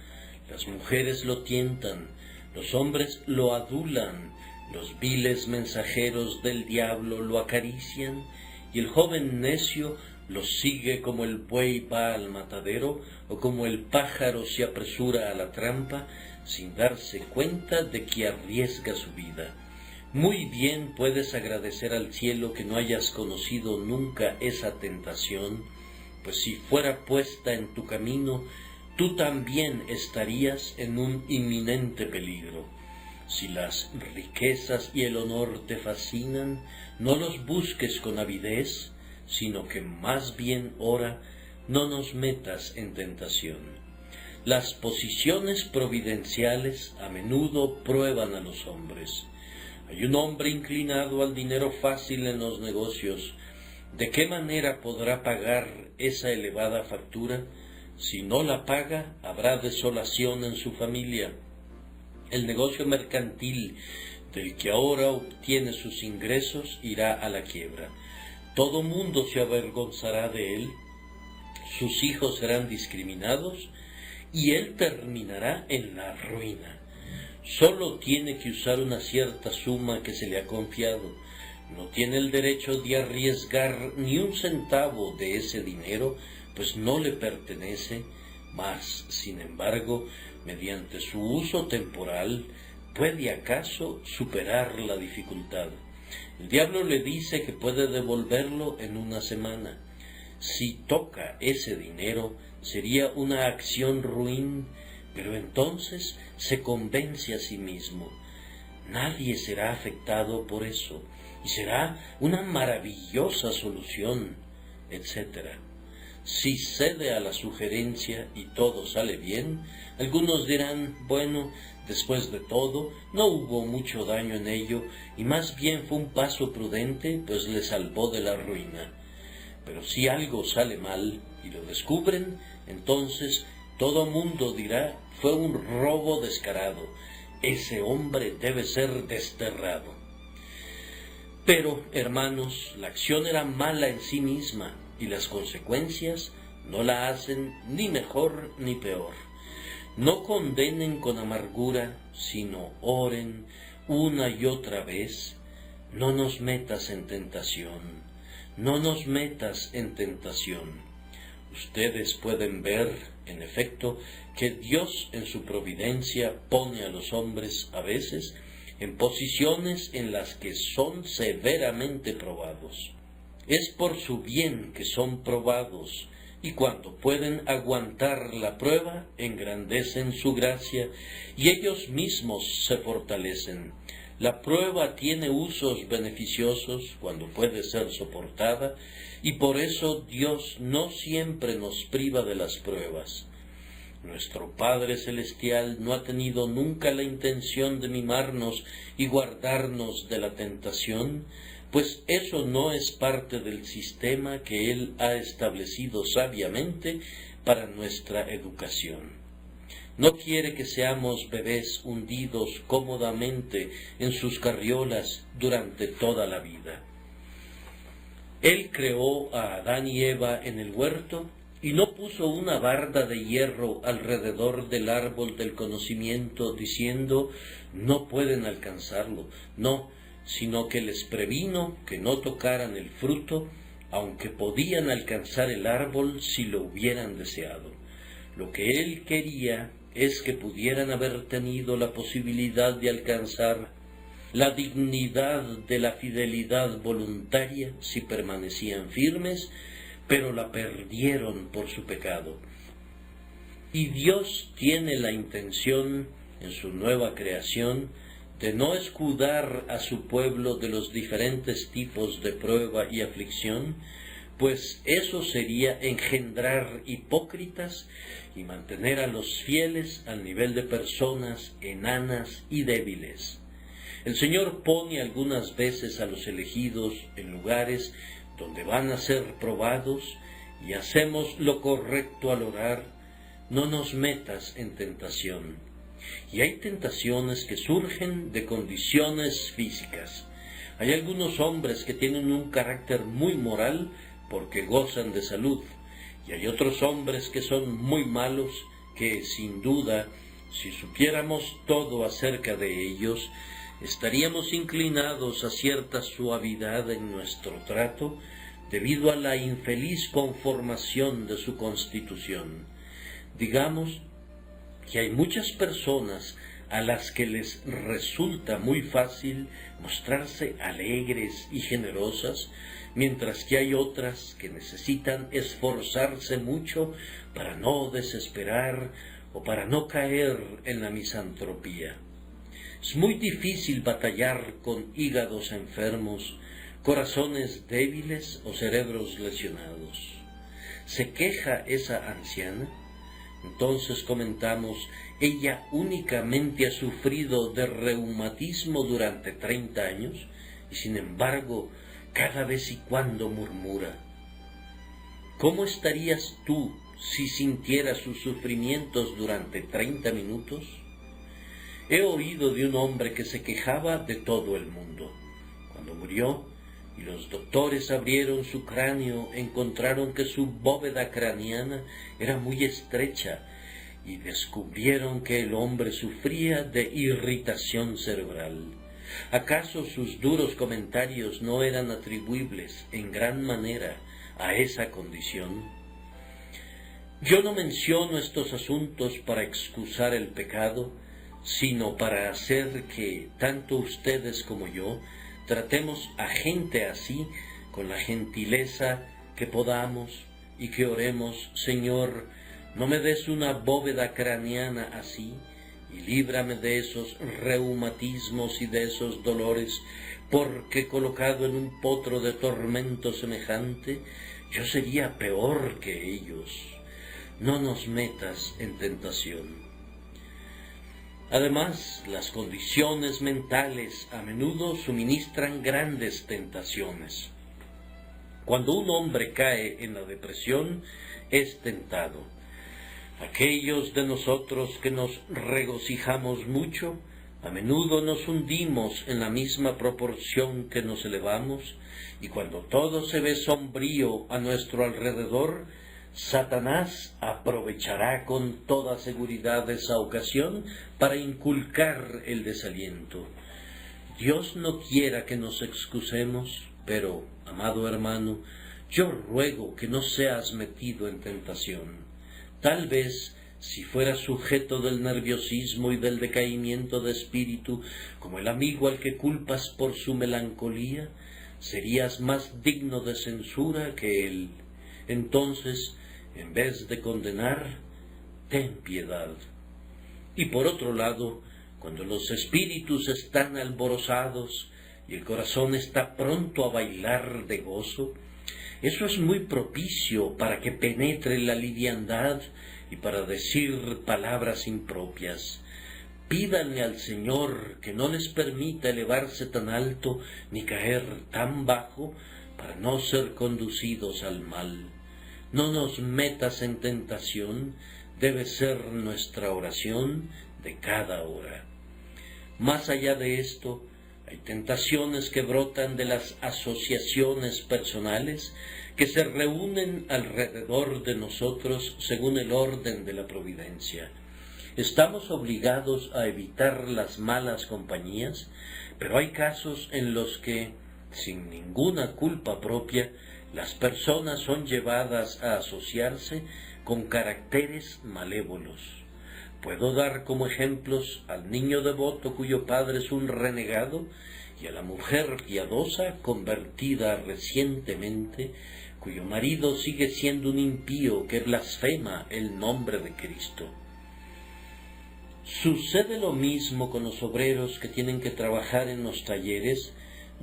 Las mujeres lo tientan, los hombres lo adulan, los viles mensajeros del diablo lo acarician, y el joven necio lo sigue como el buey va al matadero o como el pájaro se apresura a la trampa, sin darse cuenta de que arriesga su vida. Muy bien puedes agradecer al cielo que no hayas conocido nunca esa tentación, pues si fuera puesta en tu camino, tú también estarías en un inminente peligro. Si las riquezas y el honor te fascinan, no los busques con avidez, sino que más bien ora, no nos metas en tentación. Las posiciones providenciales a menudo prueban a los hombres. Hay un hombre inclinado al dinero fácil en los negocios. ¿De qué manera podrá pagar esa elevada factura? Si no la paga, habrá desolación en su familia. El negocio mercantil del que ahora obtiene sus ingresos irá a la quiebra. Todo mundo se avergonzará de él, sus hijos serán discriminados y él terminará en la ruina. Solo tiene que usar una cierta suma que se le ha confiado. No tiene el derecho de arriesgar ni un centavo de ese dinero, pues no le pertenece, mas, sin embargo, mediante su uso temporal, ¿puede acaso superar la dificultad? El diablo le dice que puede devolverlo en una semana. Si toca ese dinero, sería una acción ruin, pero entonces se convence a sí mismo. Nadie será afectado por eso, y será una maravillosa solución, etc. Si cede a la sugerencia y todo sale bien, algunos dirán, bueno, después de todo, no hubo mucho daño en ello, y más bien fue un paso prudente, pues le salvó de la ruina. Pero si algo sale mal y lo descubren, entonces todo mundo dirá, fue un robo descarado, ese hombre debe ser desterrado. Pero, hermanos, la acción era mala en sí misma y las consecuencias no la hacen ni mejor ni peor. No condenen con amargura, sino oren una y otra vez: no nos metas en tentación, no nos metas en tentación. Ustedes pueden ver, en efecto, que Dios en su providencia pone a los hombres a veces en posiciones en las que son severamente probados. Es por su bien que son probados, y cuando pueden aguantar la prueba, engrandecen su gracia y ellos mismos se fortalecen. La prueba tiene usos beneficiosos cuando puede ser soportada, y por eso Dios no siempre nos priva de las pruebas. Nuestro Padre Celestial no ha tenido nunca la intención de mimarnos y guardarnos de la tentación, pues eso no es parte del sistema que Él ha establecido sabiamente para nuestra educación. No quiere que seamos bebés hundidos cómodamente en sus carriolas durante toda la vida. Él creó a Adán y Eva en el huerto y no puso una barda de hierro alrededor del árbol del conocimiento diciendo: no pueden alcanzarlo. No, sino que les previno que no tocaran el fruto, aunque podían alcanzar el árbol si lo hubieran deseado. Lo que Él quería es que pudieran haber tenido la posibilidad de alcanzar la dignidad de la fidelidad voluntaria si permanecían firmes, pero la perdieron por su pecado. Y Dios tiene la intención, en su nueva creación, de no escudar a su pueblo de los diferentes tipos de prueba y aflicción, pues eso sería engendrar hipócritas y mantener a los fieles al nivel de personas enanas y débiles. El Señor pone algunas veces a los elegidos en lugares donde van a ser probados, y hacemos lo correcto al orar: no nos metas en tentación. Y hay tentaciones que surgen de condiciones físicas. Hay algunos hombres que tienen un carácter muy moral porque gozan de salud, y hay otros hombres que son muy malos que, sin duda, si supiéramos todo acerca de ellos, estaríamos inclinados a cierta suavidad en nuestro trato debido a la infeliz conformación de su constitución. Digamos que hay muchas personas a las que les resulta muy fácil mostrarse alegres y generosas, mientras que hay otras que necesitan esforzarse mucho para no desesperar o para no caer en la misantropía. Es muy difícil batallar con hígados enfermos, corazones débiles o cerebros lesionados. ¿Se queja esa anciana? Entonces comentamos: ella únicamente ha sufrido de reumatismo durante 30 años y sin embargo cada vez y cuando murmura. ¿Cómo estarías tú si sintieras sus sufrimientos durante 30 minutos? He oído de un hombre que se quejaba de todo el mundo. Cuando murió y los doctores abrieron su cráneo, encontraron que su bóveda craneana era muy estrecha y descubrieron que el hombre sufría de irritación cerebral. ¿Acaso sus duros comentarios no eran atribuibles en gran manera a esa condición? Yo no menciono estos asuntos para excusar el pecado, sino para hacer que tanto ustedes como yo tratemos a gente así con la gentileza que podamos y que oremos: Señor, no me des una bóveda craneana así, y líbrame de esos reumatismos y de esos dolores, porque colocado en un potro de tormento semejante, yo sería peor que ellos. No nos metas en tentación. Además, las condiciones mentales a menudo suministran grandes tentaciones. Cuando un hombre cae en la depresión, es tentado. Aquellos de nosotros que nos regocijamos mucho, A menudo nos hundimos en la misma proporción que nos elevamos, y cuando todo se ve sombrío a nuestro alrededor, Satanás aprovechará con toda seguridad esa ocasión para inculcar el desaliento. Dios no quiera que nos excusemos, pero, amado hermano, yo ruego que no seas metido en tentación. Tal vez, si fueras sujeto del nerviosismo y del decaimiento de espíritu, como el amigo al que culpas por su melancolía, serías más digno de censura que él. Entonces, en vez de condenar, ten piedad. Y por otro lado, cuando los espíritus están alborozados y el corazón está pronto a bailar de gozo, eso es muy propicio para que penetre la liviandad y para decir palabras impropias. Pídanle al Señor que no les permita elevarse tan alto ni caer tan bajo para no ser conducidos al mal. No nos metas en tentación, debe ser nuestra oración de cada hora. Más allá de esto, hay tentaciones que brotan de las asociaciones personales que se reúnen alrededor de nosotros según el orden de la providencia. Estamos obligados a evitar las malas compañías, pero hay casos en los que, sin ninguna culpa propia, las personas son llevadas a asociarse con caracteres malévolos. Puedo dar como ejemplos al niño devoto cuyo padre es un renegado y a la mujer piadosa convertida recientemente, cuyo marido sigue siendo un impío que blasfema el nombre de Cristo. Sucede lo mismo con los obreros que tienen que trabajar en los talleres,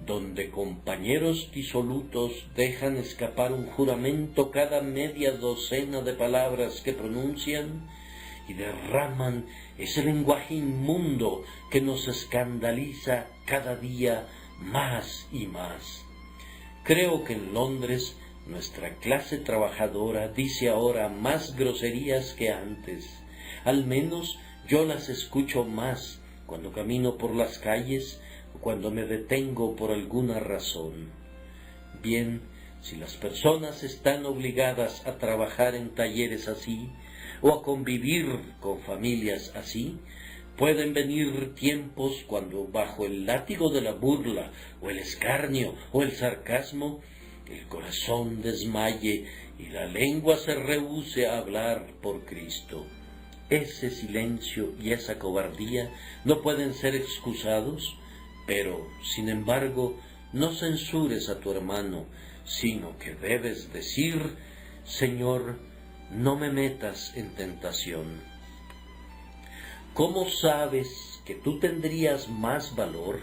donde compañeros disolutos dejan escapar un juramento cada media docena de palabras que pronuncian y derraman ese lenguaje inmundo que nos escandaliza cada día más y más. Creo que en Londres nuestra clase trabajadora dice ahora más groserías que antes. Al menos yo las escucho más cuando camino por las calles o cuando me detengo por alguna razón. Bien, si las personas están obligadas a trabajar en talleres así, o a convivir con familias así, pueden venir tiempos cuando bajo el látigo de la burla, o el escarnio, o el sarcasmo, el corazón desmaye y la lengua se rehúse a hablar por Cristo. Ese silencio y esa cobardía no pueden ser excusados, pero, sin embargo, no censures a tu hermano, sino que debes decir: Señor, no me metas en tentación. ¿Cómo sabes que tú tendrías más valor?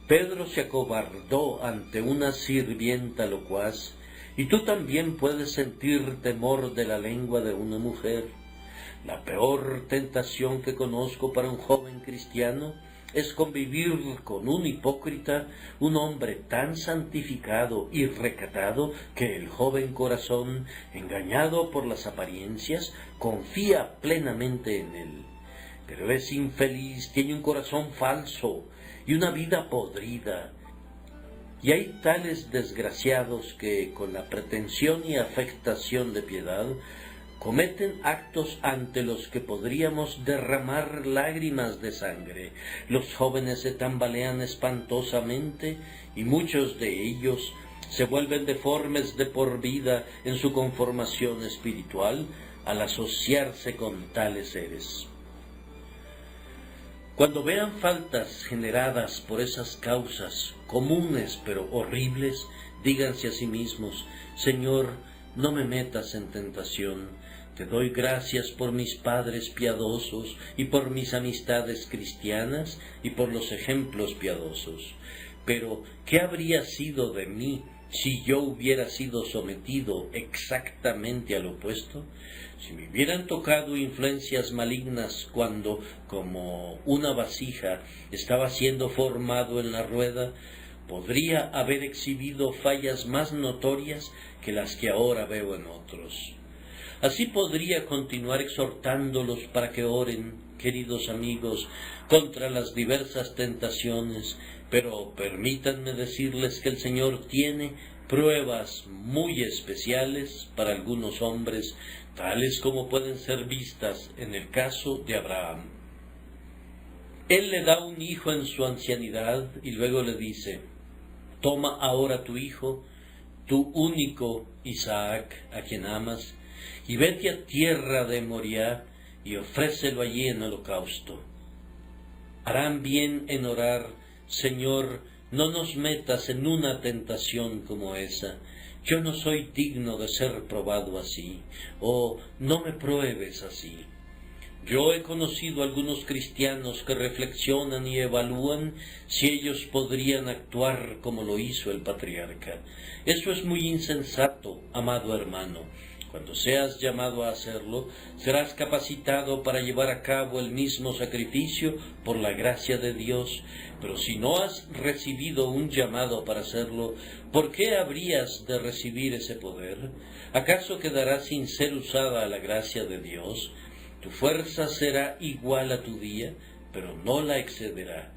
Pedro se acobardó ante una sirvienta locuaz, y tú también puedes sentir temor de la lengua de una mujer. La peor tentación que conozco para un joven cristiano es convivir con un hipócrita, un hombre tan santificado y recatado que el joven corazón, engañado por las apariencias, confía plenamente en él. Pero es infeliz, tiene un corazón falso y una vida podrida. Y hay tales desgraciados que, con la pretensión y afectación de piedad, cometen actos ante los que podríamos derramar lágrimas de sangre. Los jóvenes se tambalean espantosamente y muchos de ellos se vuelven deformes de por vida en su conformación espiritual al asociarse con tales seres. Cuando vean faltas generadas por esas causas, comunes pero horribles, díganse a sí mismos: Señor, no me metas en tentación. Te doy gracias por mis padres piadosos y por mis amistades cristianas y por los ejemplos piadosos. Pero, ¿qué habría sido de mí si yo hubiera sido sometido exactamente al opuesto? Si me hubieran tocado influencias malignas cuando, como una vasija, estaba siendo formado en la rueda, podría haber exhibido fallas más notorias que las que ahora veo en otros. Así podría continuar exhortándolos para que oren, queridos amigos, contra las diversas tentaciones, pero permítanme decirles que el Señor tiene pruebas muy especiales para algunos hombres, tales como pueden ser vistas en el caso de Abraham. Él le da un hijo en su ancianidad y luego le dice: toma ahora tu hijo, tu único Isaac, a quien amas, y vete a tierra de Moriah y ofrécelo allí en holocausto. Harán bien en orar: Señor, no nos metas en una tentación como esa. Yo no soy digno de ser probado así, o no me pruebes así. Yo he conocido algunos cristianos que reflexionan y evalúan si ellos podrían actuar como lo hizo el patriarca. Eso es muy insensato, amado hermano. Cuando seas llamado a hacerlo, serás capacitado para llevar a cabo el mismo sacrificio por la gracia de Dios. Pero si no has recibido un llamado para hacerlo, ¿por qué habrías de recibir ese poder? ¿Acaso quedará sin ser usada la gracia de Dios? Tu fuerza será igual a tu día, pero no la excederá.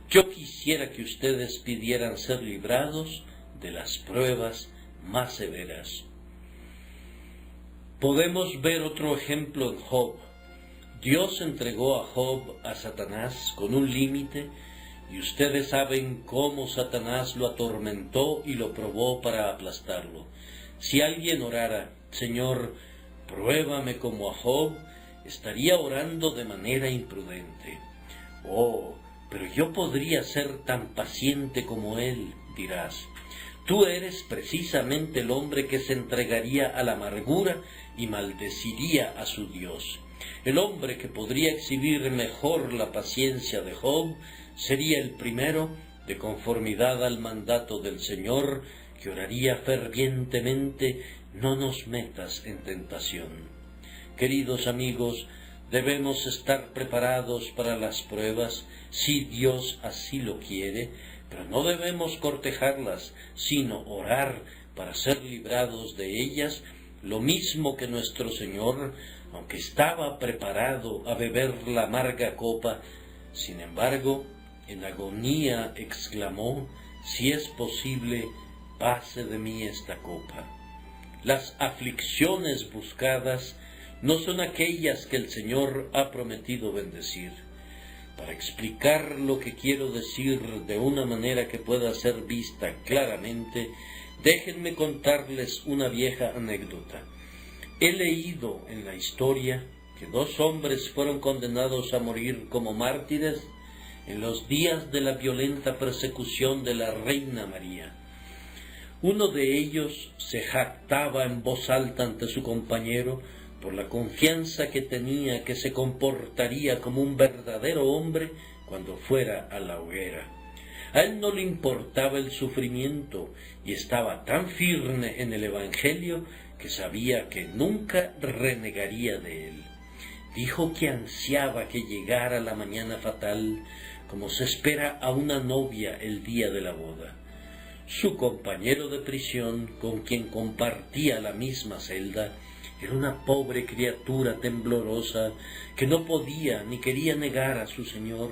Yo quisiera que ustedes pidieran ser librados de las pruebas más severas. Podemos ver otro ejemplo en Job. Dios entregó a Job a Satanás con un límite, y ustedes saben cómo Satanás lo atormentó y lo probó para aplastarlo. Si alguien orara: Señor, pruébame como a Job, estaría orando de manera imprudente. Oh, pero yo podría ser tan paciente como él, dirás. Tú eres precisamente el hombre que se entregaría a la amargura y maldeciría a su Dios. El hombre que podría exhibir mejor la paciencia de Job sería el primero, de conformidad al mandato del Señor, que oraría fervientemente: no nos metas en tentación. Queridos amigos, debemos estar preparados para las pruebas, si Dios así lo quiere, pero no debemos cortejarlas, sino orar para ser librados de ellas, lo mismo que nuestro Señor, aunque estaba preparado a beber la amarga copa, sin embargo, en agonía exclamó: si es posible, pase de mí esta copa. Las aflicciones buscadas no son aquellas que el Señor ha prometido bendecir. Para explicar lo que quiero decir de una manera que pueda ser vista claramente, déjenme contarles una vieja anécdota. He leído en la historia que 2 hombres fueron condenados a morir como mártires en los días de la violenta persecución de la Reina María. Uno de ellos se jactaba en voz alta ante su compañero por la confianza que tenía que se comportaría como un verdadero hombre cuando fuera a la hoguera. A él no le importaba el sufrimiento y estaba tan firme en el Evangelio que sabía que nunca renegaría de él. Dijo que ansiaba que llegara la mañana fatal, como se espera a una novia el día de la boda. Su compañero de prisión, con quien compartía la misma celda, era una pobre criatura temblorosa que no podía ni quería negar a su señor,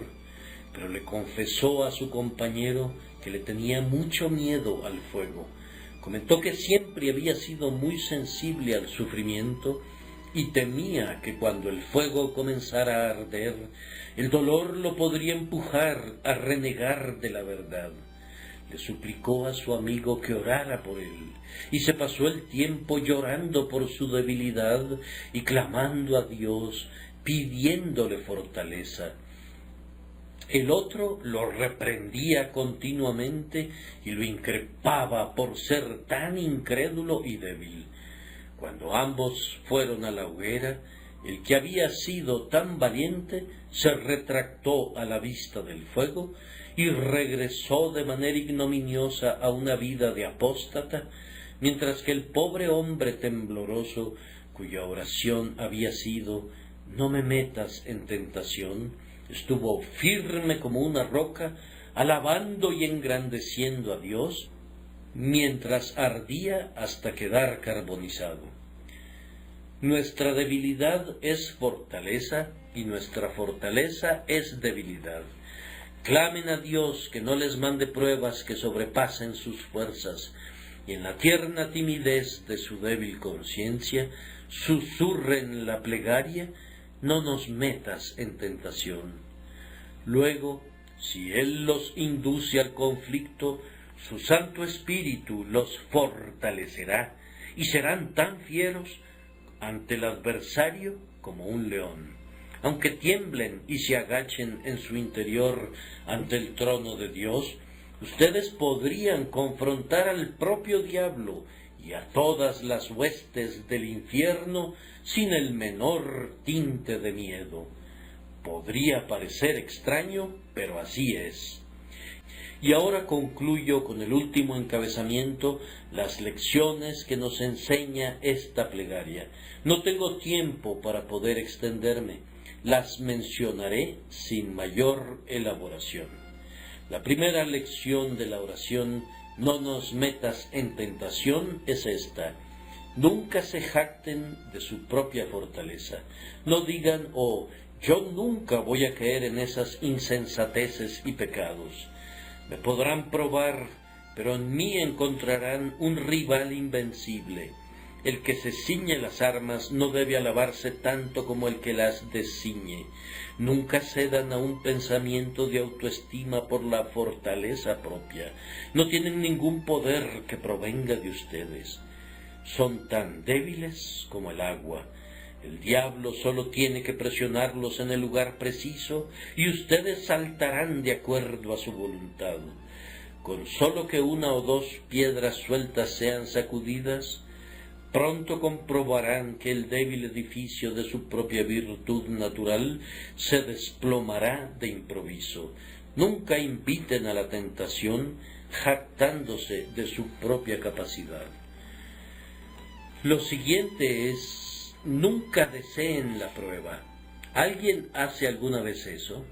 pero le confesó a su compañero que le tenía mucho miedo al fuego. Comentó que siempre había sido muy sensible al sufrimiento y temía que cuando el fuego comenzara a arder, el dolor lo podría empujar a renegar de la verdad. Le suplicó a su amigo que orara por él, y se pasó el tiempo llorando por su debilidad y clamando a Dios, pidiéndole fortaleza. El otro lo reprendía continuamente y lo increpaba por ser tan incrédulo y débil. Cuando ambos fueron a la hoguera, el que había sido tan valiente se retractó a la vista del fuego y regresó de manera ignominiosa a una vida de apóstata, mientras que el pobre hombre tembloroso, cuya oración había sido: no me metas en tentación, estuvo firme como una roca, alabando y engrandeciendo a Dios, mientras ardía hasta quedar carbonizado. Nuestra debilidad es fortaleza y nuestra fortaleza es debilidad. Clamen a Dios que no les mande pruebas que sobrepasen sus fuerzas, y en la tierna timidez de su débil conciencia susurren la plegaria: no nos metas en tentación. Luego, si Él los induce al conflicto, su Santo Espíritu los fortalecerá y serán tan fieros ante el adversario como un león. Aunque tiemblen y se agachen en su interior ante el trono de Dios, ustedes podrían confrontar al propio diablo y a todas las huestes del infierno sin el menor tinte de miedo. Podría parecer extraño, pero así es. Y ahora concluyo con el último encabezamiento, las lecciones que nos enseña esta plegaria. No tengo tiempo para poder extenderme, las mencionaré sin mayor elaboración. La primera lección de la oración, no nos metas en tentación, es esta: nunca se jacten de su propia fortaleza. No digan: yo nunca voy a caer en esas insensateces y pecados. Me podrán probar, pero en mí encontrarán un rival invencible. El que se ciñe las armas no debe alabarse tanto como el que las desciñe. Nunca cedan a un pensamiento de autoestima por la fortaleza propia. No tienen ningún poder que provenga de ustedes. Son tan débiles como el agua. El diablo solo tiene que presionarlos en el lugar preciso y ustedes saltarán de acuerdo a su voluntad. Con solo que una o dos piedras sueltas sean sacudidas, pronto comprobarán que el débil edificio de su propia virtud natural se desplomará de improviso. Nunca inviten a la tentación jactándose de su propia capacidad. Lo siguiente es: nunca deseen la prueba. ¿Alguien hace alguna vez eso?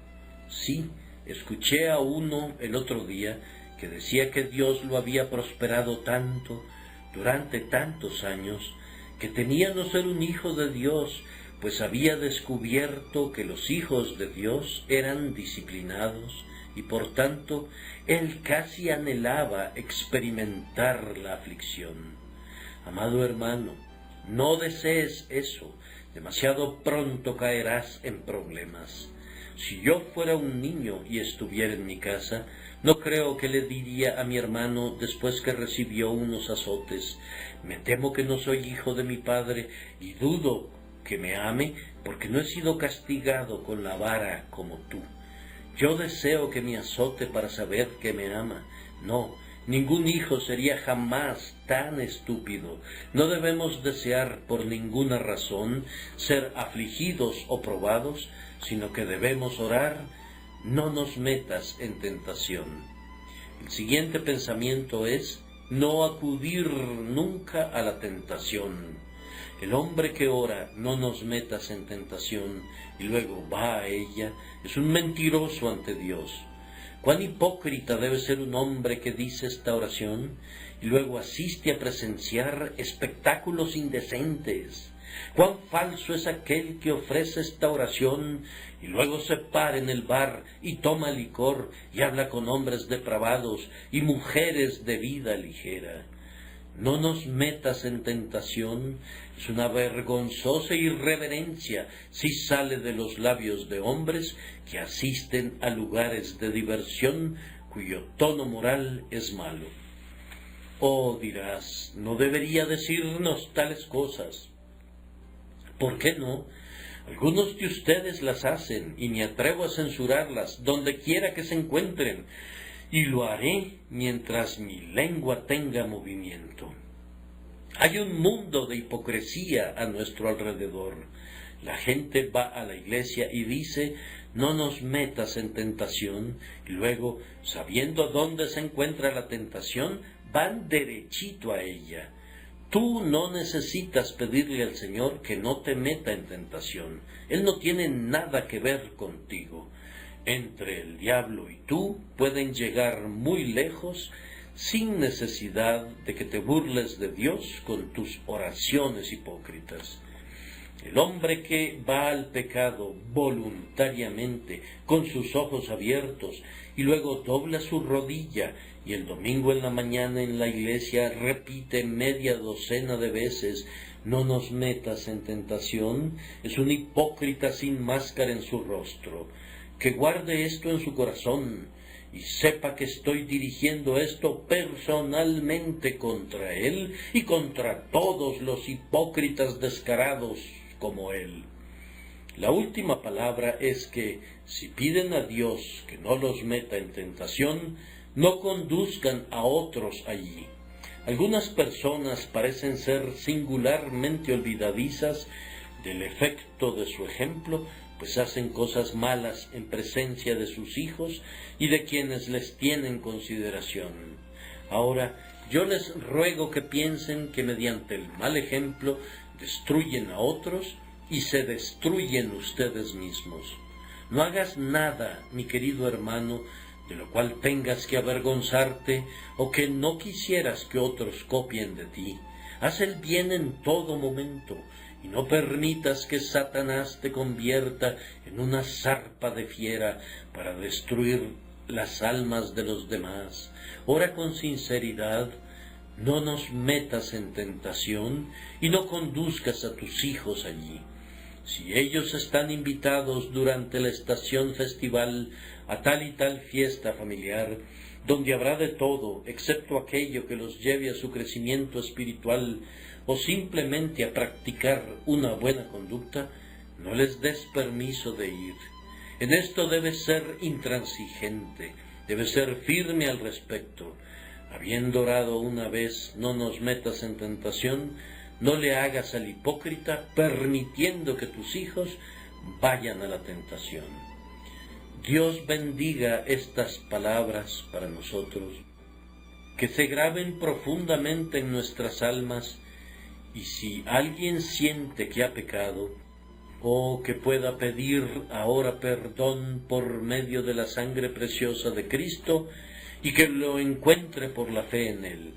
Sí, escuché a uno el otro día que decía que Dios lo había prosperado tanto, durante tantos años, que temía no ser un hijo de Dios, pues había descubierto que los hijos de Dios eran disciplinados y por tanto él casi anhelaba experimentar la aflicción. Amado hermano, no desees eso, demasiado pronto caerás en problemas. Si yo fuera un niño y estuviera en mi casa, no creo que le diría a mi hermano después que recibió unos azotes: me temo que no soy hijo de mi padre y dudo que me ame porque no he sido castigado con la vara como tú. Yo deseo que me azote para saber que me ama. No, ningún hijo sería jamás tan estúpido. No debemos desear por ninguna razón ser afligidos o probados, sino que debemos orar: no nos metas en tentación. El siguiente pensamiento es: no acudir nunca a la tentación. El hombre que ora: no nos metas en tentación, y luego va a ella, es un mentiroso ante Dios. Cuán hipócrita debe ser un hombre que dice esta oración y luego asiste a presenciar espectáculos indecentes. Cuán falso es aquel que ofrece esta oración y luego se para en el bar y toma licor y habla con hombres depravados y mujeres de vida ligera. No nos metas en tentación es una vergonzosa irreverencia si sale de los labios de hombres que asisten a lugares de diversión cuyo tono moral es malo. Oh, dirás, no debería decirnos tales cosas. ¿Por qué no? Algunos de ustedes las hacen y me atrevo a censurarlas donde quiera que se encuentren, y lo haré mientras mi lengua tenga movimiento. Hay un mundo de hipocresía a nuestro alrededor. La gente va a la iglesia y dice: no nos metas en tentación, y luego, sabiendo dónde se encuentra la tentación, van derechito a ella. Tú no necesitas pedirle al Señor que no te meta en tentación. Él no tiene nada que ver contigo. Entre el diablo y tú pueden llegar muy lejos sin necesidad de que te burles de Dios con tus oraciones hipócritas. El hombre que va al pecado voluntariamente, con sus ojos abiertos, y luego dobla su rodilla, y el domingo en la mañana en la iglesia repite media docena de veces: no nos metas en tentación, es un hipócrita sin máscara en su rostro. Que guarde esto en su corazón, y sepa que estoy dirigiendo esto personalmente contra él y contra todos los hipócritas descarados como él. La última palabra es que, si piden a Dios que no los meta en tentación, no conduzcan a otros allí. Algunas personas parecen ser singularmente olvidadizas del efecto de su ejemplo, pues hacen cosas malas en presencia de sus hijos y de quienes les tienen consideración. Ahora, yo les ruego que piensen que mediante el mal ejemplo destruyen a otros y se destruyen ustedes mismos. No hagas nada, mi querido hermano, de lo cual tengas que avergonzarte o que no quisieras que otros copien de ti. Haz el bien en todo momento y no permitas que Satanás te convierta en una zarpa de fiera para destruir las almas de los demás. Ora con sinceridad, no nos metas en tentación y no conduzcas a tus hijos allí. Si ellos están invitados durante la estación festival a tal y tal fiesta familiar, donde habrá de todo, excepto aquello que los lleve a su crecimiento espiritual o simplemente a practicar una buena conducta, no les des permiso de ir. En esto debes ser intransigente, debes ser firme al respecto. Habiendo orado una vez, no nos metas en tentación, no le hagas al hipócrita, permitiendo que tus hijos vayan a la tentación. Dios bendiga estas palabras para nosotros, que se graben profundamente en nuestras almas, y si alguien siente que ha pecado, o que pueda pedir ahora perdón por medio de la sangre preciosa de Cristo, y que lo encuentre por la fe en Él.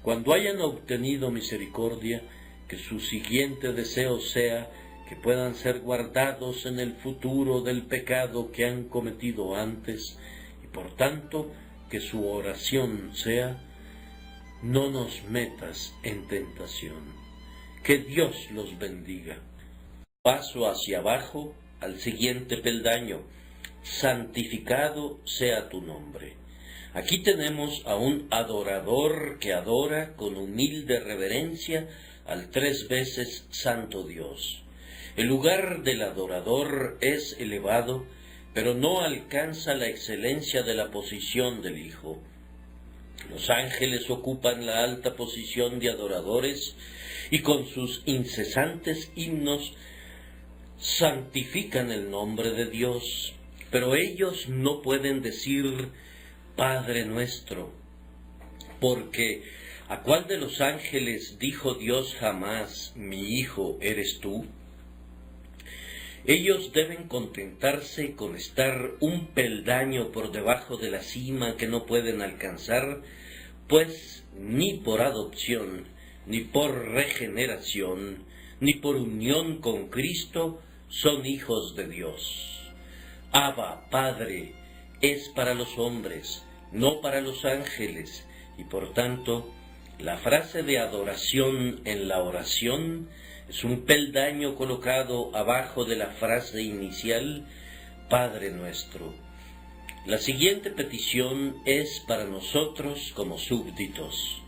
Cuando hayan obtenido misericordia, que su siguiente deseo sea que puedan ser guardados en el futuro del pecado que han cometido antes, y por tanto que su oración sea: no nos metas en tentación. Que Dios los bendiga. Paso hacia abajo al siguiente peldaño: santificado sea tu nombre. Aquí tenemos a un adorador que adora con humilde reverencia al 3 veces santo Dios. El lugar del adorador es elevado, pero no alcanza la excelencia de la posición del Hijo. Los ángeles ocupan la alta posición de adoradores y con sus incesantes himnos santifican el nombre de Dios, pero ellos no pueden decir Padre nuestro, porque ¿a cuál de los ángeles dijo Dios jamás, mi Hijo eres tú? Ellos deben contentarse con estar un peldaño por debajo de la cima que no pueden alcanzar, pues ni por adopción, ni por regeneración, ni por unión con Cristo son hijos de Dios. Abba, Padre, es para los hombres, no para los ángeles, y por tanto, la frase de adoración en la oración es un peldaño colocado abajo de la frase inicial, Padre nuestro. La siguiente petición es para nosotros como súbditos: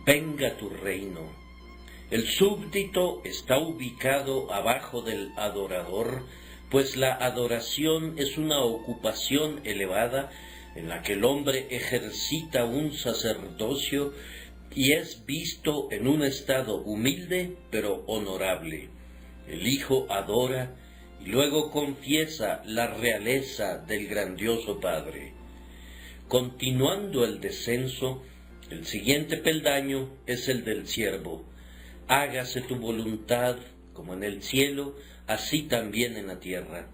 venga tu reino. El súbdito está ubicado abajo del adorador, pues la adoración es una ocupación elevada en la que el hombre ejercita un sacerdocio y es visto en un estado humilde pero honorable. El Hijo adora y luego confiesa la realeza del grandioso Padre. Continuando el descenso, el siguiente peldaño es el del siervo. Hágase tu voluntad, como en el cielo, así también en la tierra.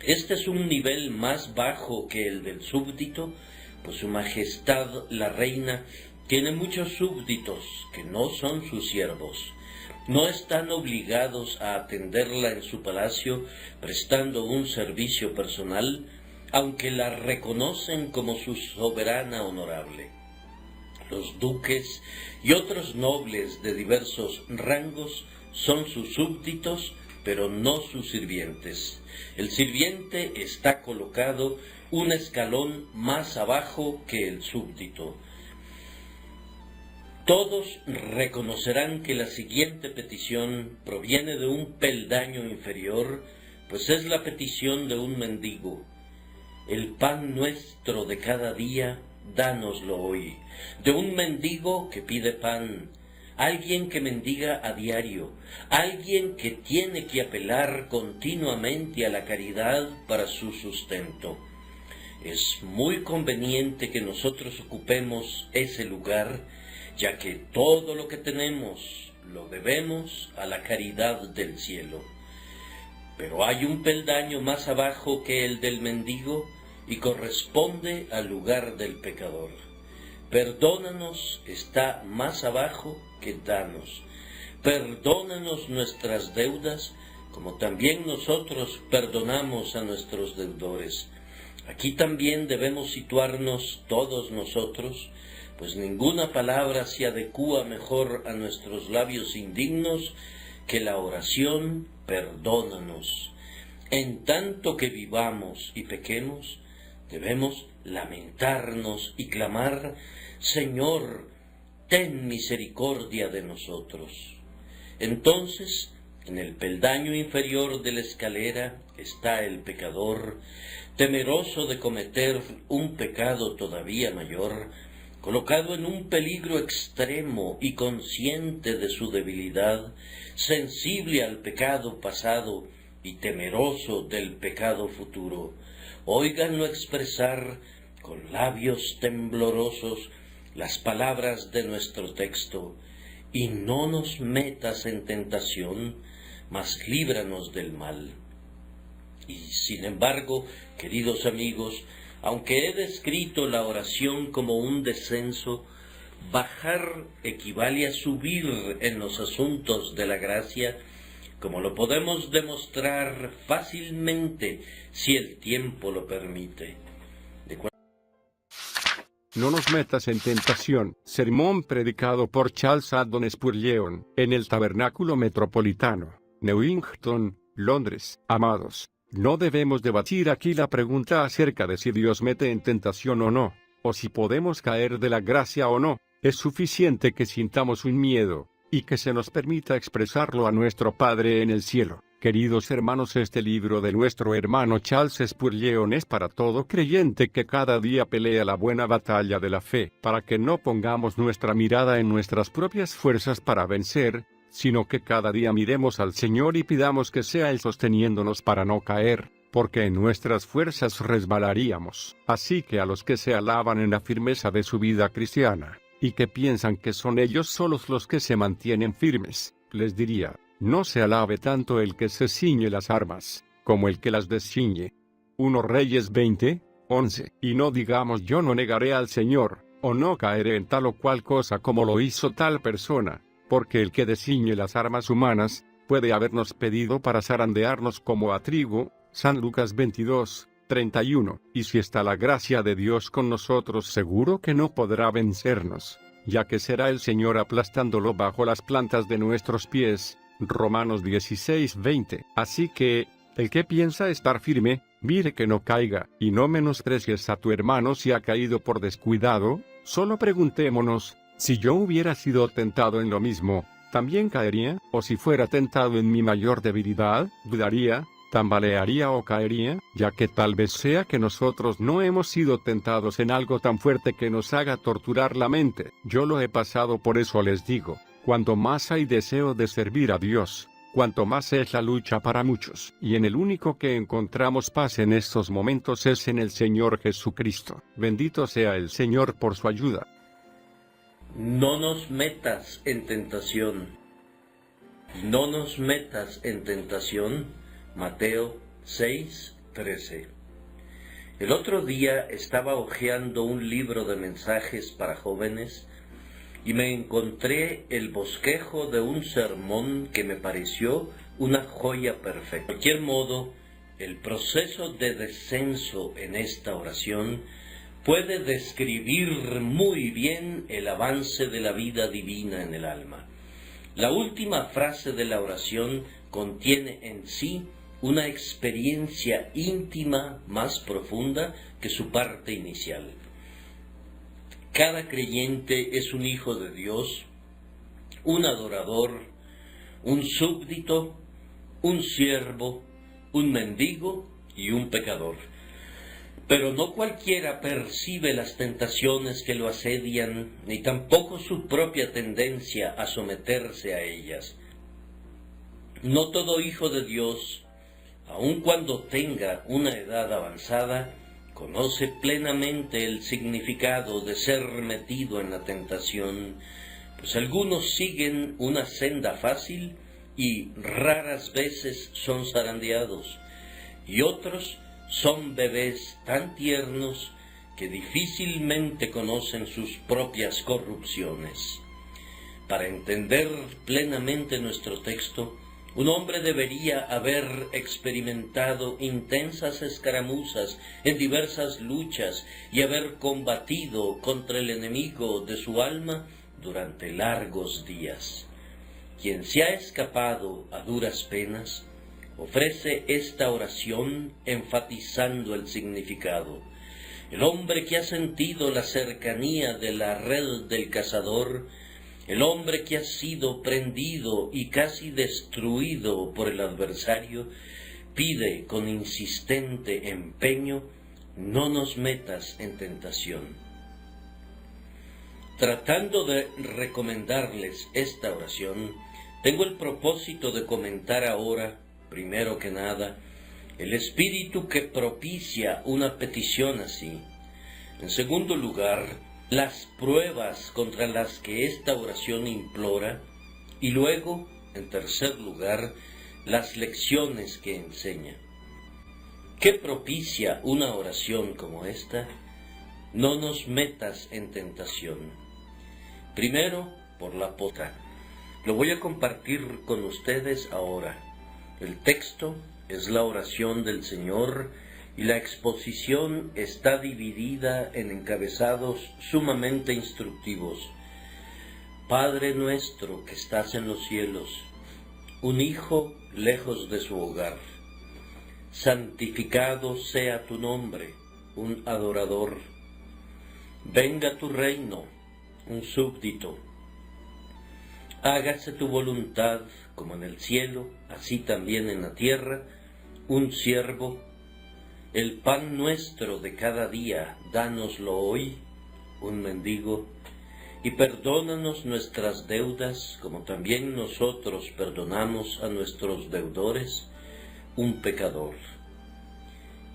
Este es un nivel más bajo que el del súbdito, pues su majestad la reina tiene muchos súbditos que no son sus siervos, No están obligados a atenderla en su palacio prestando un servicio personal, aunque la reconocen como su soberana honorable. Los duques y otros nobles de diversos rangos son sus súbditos, pero no sus sirvientes. El sirviente está colocado un escalón más abajo que el súbdito. Todos reconocerán que la siguiente petición proviene de un peldaño inferior, pues es la petición de un mendigo. El pan nuestro de cada día, dánoslo hoy. De un mendigo que pide pan, alguien que mendiga a diario, alguien que tiene que apelar continuamente a la caridad para su sustento. Es muy conveniente que nosotros ocupemos ese lugar, ya que todo lo que tenemos lo debemos a la caridad del cielo. Pero hay un peldaño más abajo que el del mendigo y corresponde al lugar del pecador. Perdónanos está más abajo que danos. Perdónanos nuestras deudas, como también nosotros perdonamos a nuestros deudores. Aquí también debemos situarnos todos nosotros, pues ninguna palabra se adecúa mejor a nuestros labios indignos que la oración perdónanos. En tanto que vivamos y pequemos, debemos lamentarnos y clamar: Señor, ten misericordia de nosotros. Entonces, en el peldaño inferior de la escalera está el pecador, temeroso de cometer un pecado todavía mayor, colocado en un peligro extremo y consciente de su debilidad, sensible al pecado pasado y temeroso del pecado futuro. Óiganlo expresar con labios temblorosos las palabras de nuestro texto: y no nos metas en tentación, mas líbranos del mal. Y sin embargo, queridos amigos, aunque he descrito la oración como un descenso, bajar equivale a subir en los asuntos de la gracia, como lo podemos demostrar fácilmente si el tiempo lo permite. No nos metas en tentación. Sermón predicado por Charles Haddon Spurgeon en el Tabernáculo Metropolitano, Newington, Londres. Amados, no debemos debatir aquí la pregunta acerca de si Dios mete en tentación o no, o si podemos caer de la gracia o no. Es suficiente que sintamos un miedo, y que se nos permita expresarlo a nuestro Padre en el cielo. Queridos hermanos, este libro de nuestro hermano Charles Spurgeon es para todo creyente que cada día pelea la buena batalla de la fe, para que no pongamos nuestra mirada en nuestras propias fuerzas para vencer, sino que cada día miremos al Señor y pidamos que sea Él sosteniéndonos para no caer, porque en nuestras fuerzas resbalaríamos. Así que a los que se alaban en la firmeza de su vida cristiana, y que piensan que son ellos solos los que se mantienen firmes, les diría: no se alabe tanto el que se ciñe las armas, como el que las desciñe. 1 Reyes 20:11. Y no digamos: yo no negaré al Señor, o no caeré en tal o cual cosa como lo hizo tal persona, porque el que desciñe las armas humanas, puede habernos pedido para zarandearnos como a trigo. San Lucas 22:31. Y si está la gracia de Dios con nosotros, seguro que no podrá vencernos, ya que será el Señor aplastándolo bajo las plantas de nuestros pies. Romanos 16:20. Así que, el que piensa estar firme, mire que no caiga, y no menosprecies a tu hermano si ha caído por descuidado. Solo preguntémonos: si yo hubiera sido tentado en lo mismo, ¿también caería? ¿O si fuera tentado en mi mayor debilidad, dudaría, tambalearía o caería? Ya que tal vez sea que nosotros no hemos sido tentados en algo tan fuerte que nos haga torturar la mente. Yo lo he pasado, por eso les digo: cuanto más hay deseo de servir a Dios, cuanto más es la lucha para muchos. Y en el único que encontramos paz en estos momentos es en el Señor Jesucristo. Bendito sea el Señor por su ayuda. No nos metas en tentación. No nos metas en tentación. Mateo 6:13. El otro día estaba hojeando un libro de mensajes para jóvenes y me encontré el bosquejo de un sermón que me pareció una joya perfecta. De cualquier modo, el proceso de descenso en esta oración puede describir muy bien el avance de la vida divina en el alma. La última frase de la oración contiene en sí una experiencia íntima más profunda que su parte inicial. Cada creyente es un hijo de Dios, un adorador, un súbdito, un siervo, un mendigo y un pecador. Pero no cualquiera percibe las tentaciones que lo asedian, ni tampoco su propia tendencia a someterse a ellas. No todo hijo de Dios, aun cuando tenga una edad avanzada, conoce plenamente el significado de ser metido en la tentación, pues algunos siguen una senda fácil y raras veces son zarandeados, y otros son bebés tan tiernos que difícilmente conocen sus propias corrupciones. Para entender plenamente nuestro texto, un hombre debería haber experimentado intensas escaramuzas en diversas luchas y haber combatido contra el enemigo de su alma durante largos días. Quien se ha escapado a duras penas, ofrece esta oración enfatizando el significado. El hombre que ha sentido la cercanía de la red del cazador, el hombre que ha sido prendido y casi destruido por el adversario, pide con insistente empeño: no nos metas en tentación. Tratando de recomendarles esta oración, tengo el propósito de comentar ahora, primero que nada, el espíritu que propicia una petición así. En segundo lugar, las pruebas contra las que esta oración implora, y luego, en tercer lugar, las lecciones que enseña. ¿Qué propicia una oración como esta? No nos metas en tentación. Primero, por la potra. Lo voy a compartir con ustedes ahora. El texto es la oración del Señor y la exposición está dividida en encabezados sumamente instructivos. Padre nuestro que estás en los cielos, un hijo lejos de su hogar. Santificado sea tu nombre, un adorador. Venga tu reino, un súbdito. Hágase tu voluntad, como en el cielo, así también en la tierra, un siervo. El pan nuestro de cada día, dánoslo hoy, un mendigo. Y perdónanos nuestras deudas, como también nosotros perdonamos a nuestros deudores, un pecador.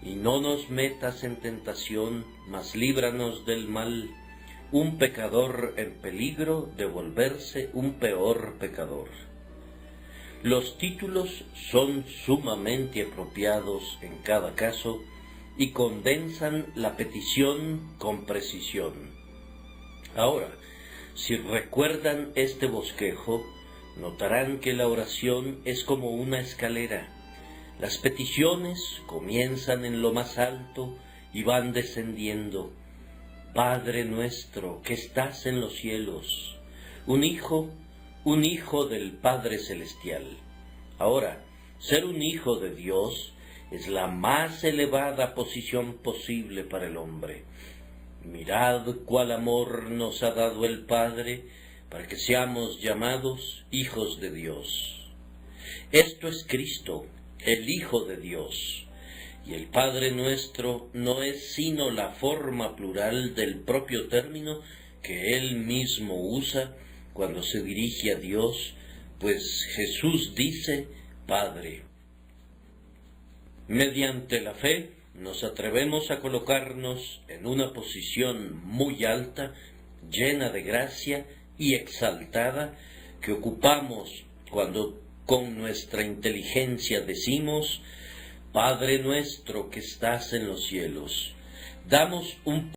Y no nos metas en tentación, mas líbranos del mal, un pecador en peligro de volverse un peor pecador. Los títulos son sumamente apropiados en cada caso y condensan la petición con precisión. Ahora, si recuerdan este bosquejo, notarán que la oración es como una escalera. Las peticiones comienzan en lo más alto y van descendiendo. Padre nuestro que estás en los cielos, un hijo del Padre Celestial. Ahora, ser un hijo de Dios es la más elevada posición posible para el hombre. Mirad cuál amor nos ha dado el Padre para que seamos llamados hijos de Dios. Esto es Cristo, el Hijo de Dios. Y el Padre nuestro no es sino la forma plural del propio término que Él mismo usa cuando se dirige a Dios, pues Jesús dice Padre. Mediante la fe nos atrevemos a colocarnos en una posición muy alta, llena de gracia y exaltada, que ocupamos cuando con nuestra inteligencia decimos: Padre nuestro que estás en los cielos. Damos un